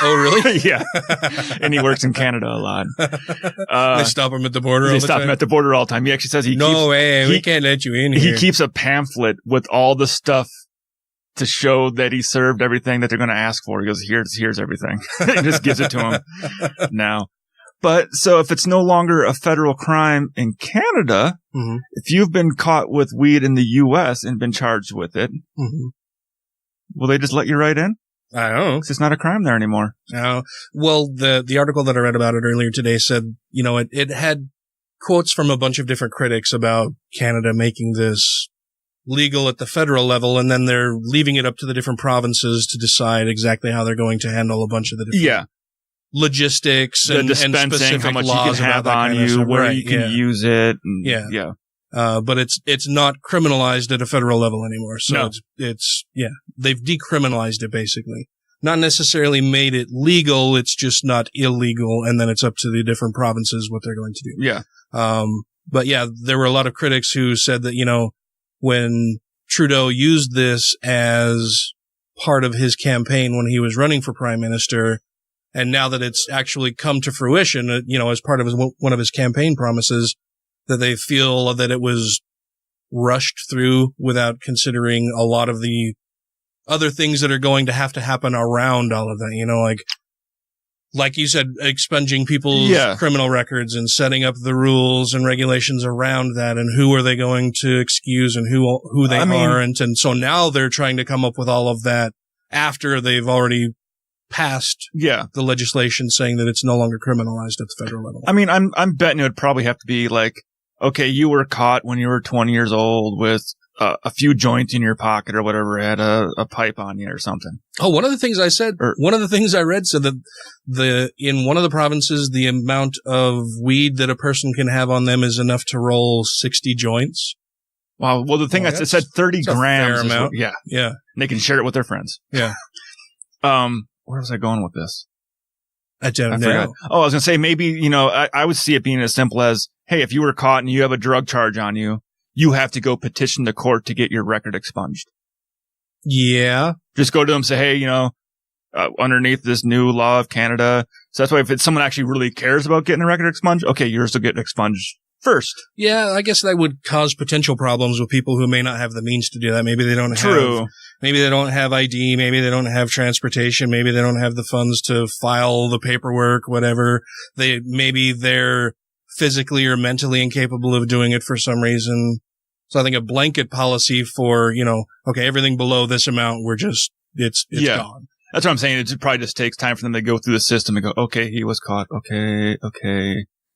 Oh, really? Yeah. And he works in Canada a lot. They stop him at the border all the time? They stop him at the border all the time. He actually says we can't let you in here. He keeps a pamphlet with all the stuff to show that he served everything that they're going to ask for. He goes, here's everything. He just gives it to him now. But so if it's no longer a federal crime in Canada, if you've been caught with weed in the U.S. and been charged with it, will they just let you right in? I don't know. 'Cause it's not a crime there anymore. No. Well, the article that I read about it earlier today said, it had quotes from a bunch of different critics about Canada making this legal at the federal level, and then they're leaving it up to the different provinces to decide exactly how they're going to handle a bunch of the different logistics and specific how much laws you can have about that on kind of you, stuff. where Right, you can use it. And, but it's not criminalized at a federal level anymore. So it's they've decriminalized it basically. Not necessarily made it legal. It's just not illegal. And then it's up to the different provinces what they're going to do. Yeah. But yeah, there were a lot of critics who said that, when Trudeau used this as part of his campaign when he was running for prime minister, and now that it's actually come to fruition, as part of one of his campaign promises, that they feel that it was rushed through without considering a lot of the other things that are going to happen around all of that, like you said, expunging people's criminal records and setting up the rules and regulations around that, and who are they going to excuse and who they are. And so now they're trying to come up with all of that after they've already passed the legislation saying that it's no longer criminalized at the federal level. I mean, I'm betting it would probably have to be like, okay, you were caught when you were 20 years old with a few joints in your pocket or whatever, had a pipe on you or something. Oh, one of the things I read said that in one of the provinces, the amount of weed that a person can have on them is enough to roll 60 joints. Wow. Well, the thing it said 30 grams. A fair amount. Yeah. And they can share it with their friends. Yeah. Where was I going with this? I don't know. Forgot. Oh, I was going to say maybe, I would see it being as simple as, hey, if you were caught and you have a drug charge on you, you have to go petition the court to get your record expunged. Yeah. Just go to them and say, hey, underneath this new law of Canada. So that's why if it's someone actually really cares about getting a record expunged, okay, yours will get expunged first. Yeah, I guess that would cause potential problems with people who may not have the means to do that. Maybe they don't maybe they don't have ID, maybe they don't have transportation, maybe they don't have the funds to file the paperwork, whatever. Maybe they're physically or mentally incapable of doing it for some reason. So I think a blanket policy for, okay, everything below this amount, it's gone. That's what I'm saying. It probably just takes time for them to go through the system and go, okay, he was caught. Okay.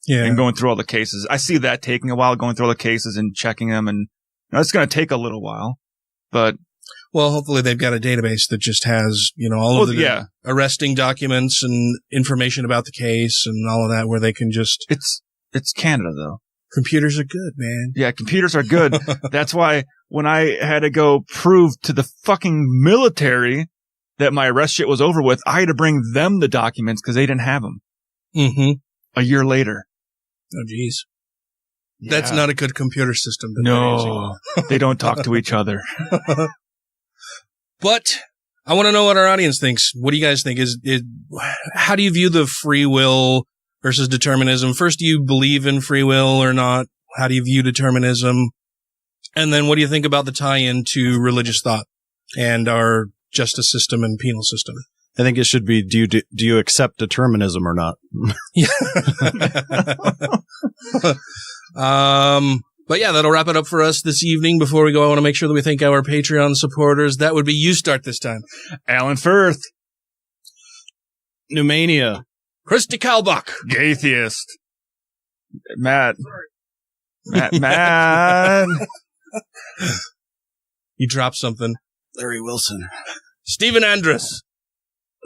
Yeah. And going through all the cases. I see that taking a while, going through all the cases and checking them. And it's going to take a little while, but. Well, hopefully they've got a database that just has, all of the arresting documents and information about the case and all of that where they can just. It's Canada though. Computers are good, man. Yeah, computers are good. That's why when I had to go prove to the fucking military that my arrest shit was over with, I had to bring them the documents because they didn't have them. Mm-hmm. A year later. Oh, geez. Yeah. That's not a good computer system. No, they don't talk to each other. But I want to know what our audience thinks. What do you guys think? How do you view the free will versus determinism? First, do you believe in free will or not? How do you view determinism? And then what do you think about the tie-in to religious thought and our justice system and penal system? I think it should be, do you accept determinism or not? But yeah, that'll wrap it up for us this evening. Before we go, I want to make sure that we thank our Patreon supporters. That would be you start this time. Alan Firth. Pneumania. Christy Kalbach. Gaytheist. Matt. You dropped something. Larry Wilson. Stephen Andrus.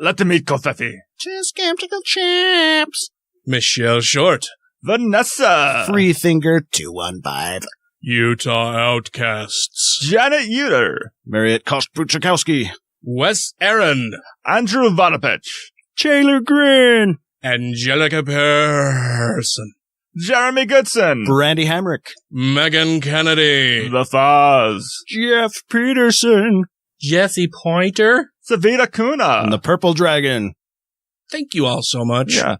Let the meat go, Feffy. Skeptical Champs. Michelle Short. Vanessa. Freethinker 215. Utah Outcasts. Janet Uter. Mariette Kostruchakowski. Wes Aaron. Andrew Vodopich. Taylor Grin. Angelica Pearson. Jeremy Goodson. Brandy Hamrick. Megan Kennedy. The Foz. Jeff Peterson. Jesse Pointer. Savita Kuna. And the Purple Dragon. Thank you all so much. Yeah.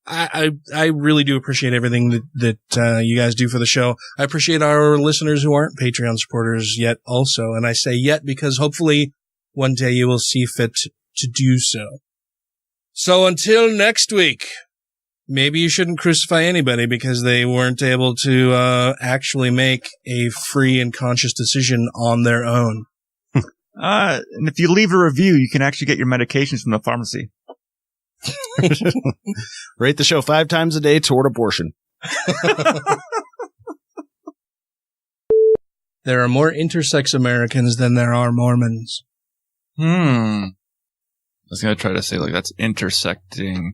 I really do appreciate everything that you guys do for the show. I appreciate our listeners who aren't Patreon supporters yet also. And I say yet because hopefully one day you will see fit to do so. So until next week, maybe you shouldn't crucify anybody because they weren't able to actually make a free and conscious decision on their own. And if you leave a review, you can actually get your medications from the pharmacy. Rate the show 5 times a day toward abortion. There are more intersex Americans than there are Mormons. I was going to try to say, that's intersecting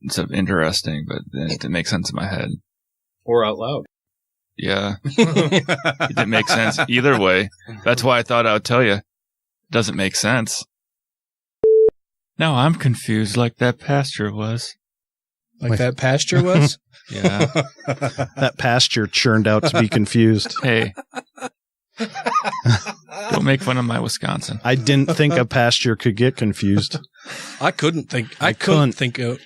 instead of interesting, but then it didn't make sense in my head. Or out loud. Yeah. It didn't make sense either way. That's why I thought I would tell you. It doesn't make sense. Now I'm confused like that pasture was. Like that pasture was? Yeah. That pasture churned out to be confused. Hey. Don't make fun of my Wisconsin. I didn't think a pasture could get confused. I couldn't think it.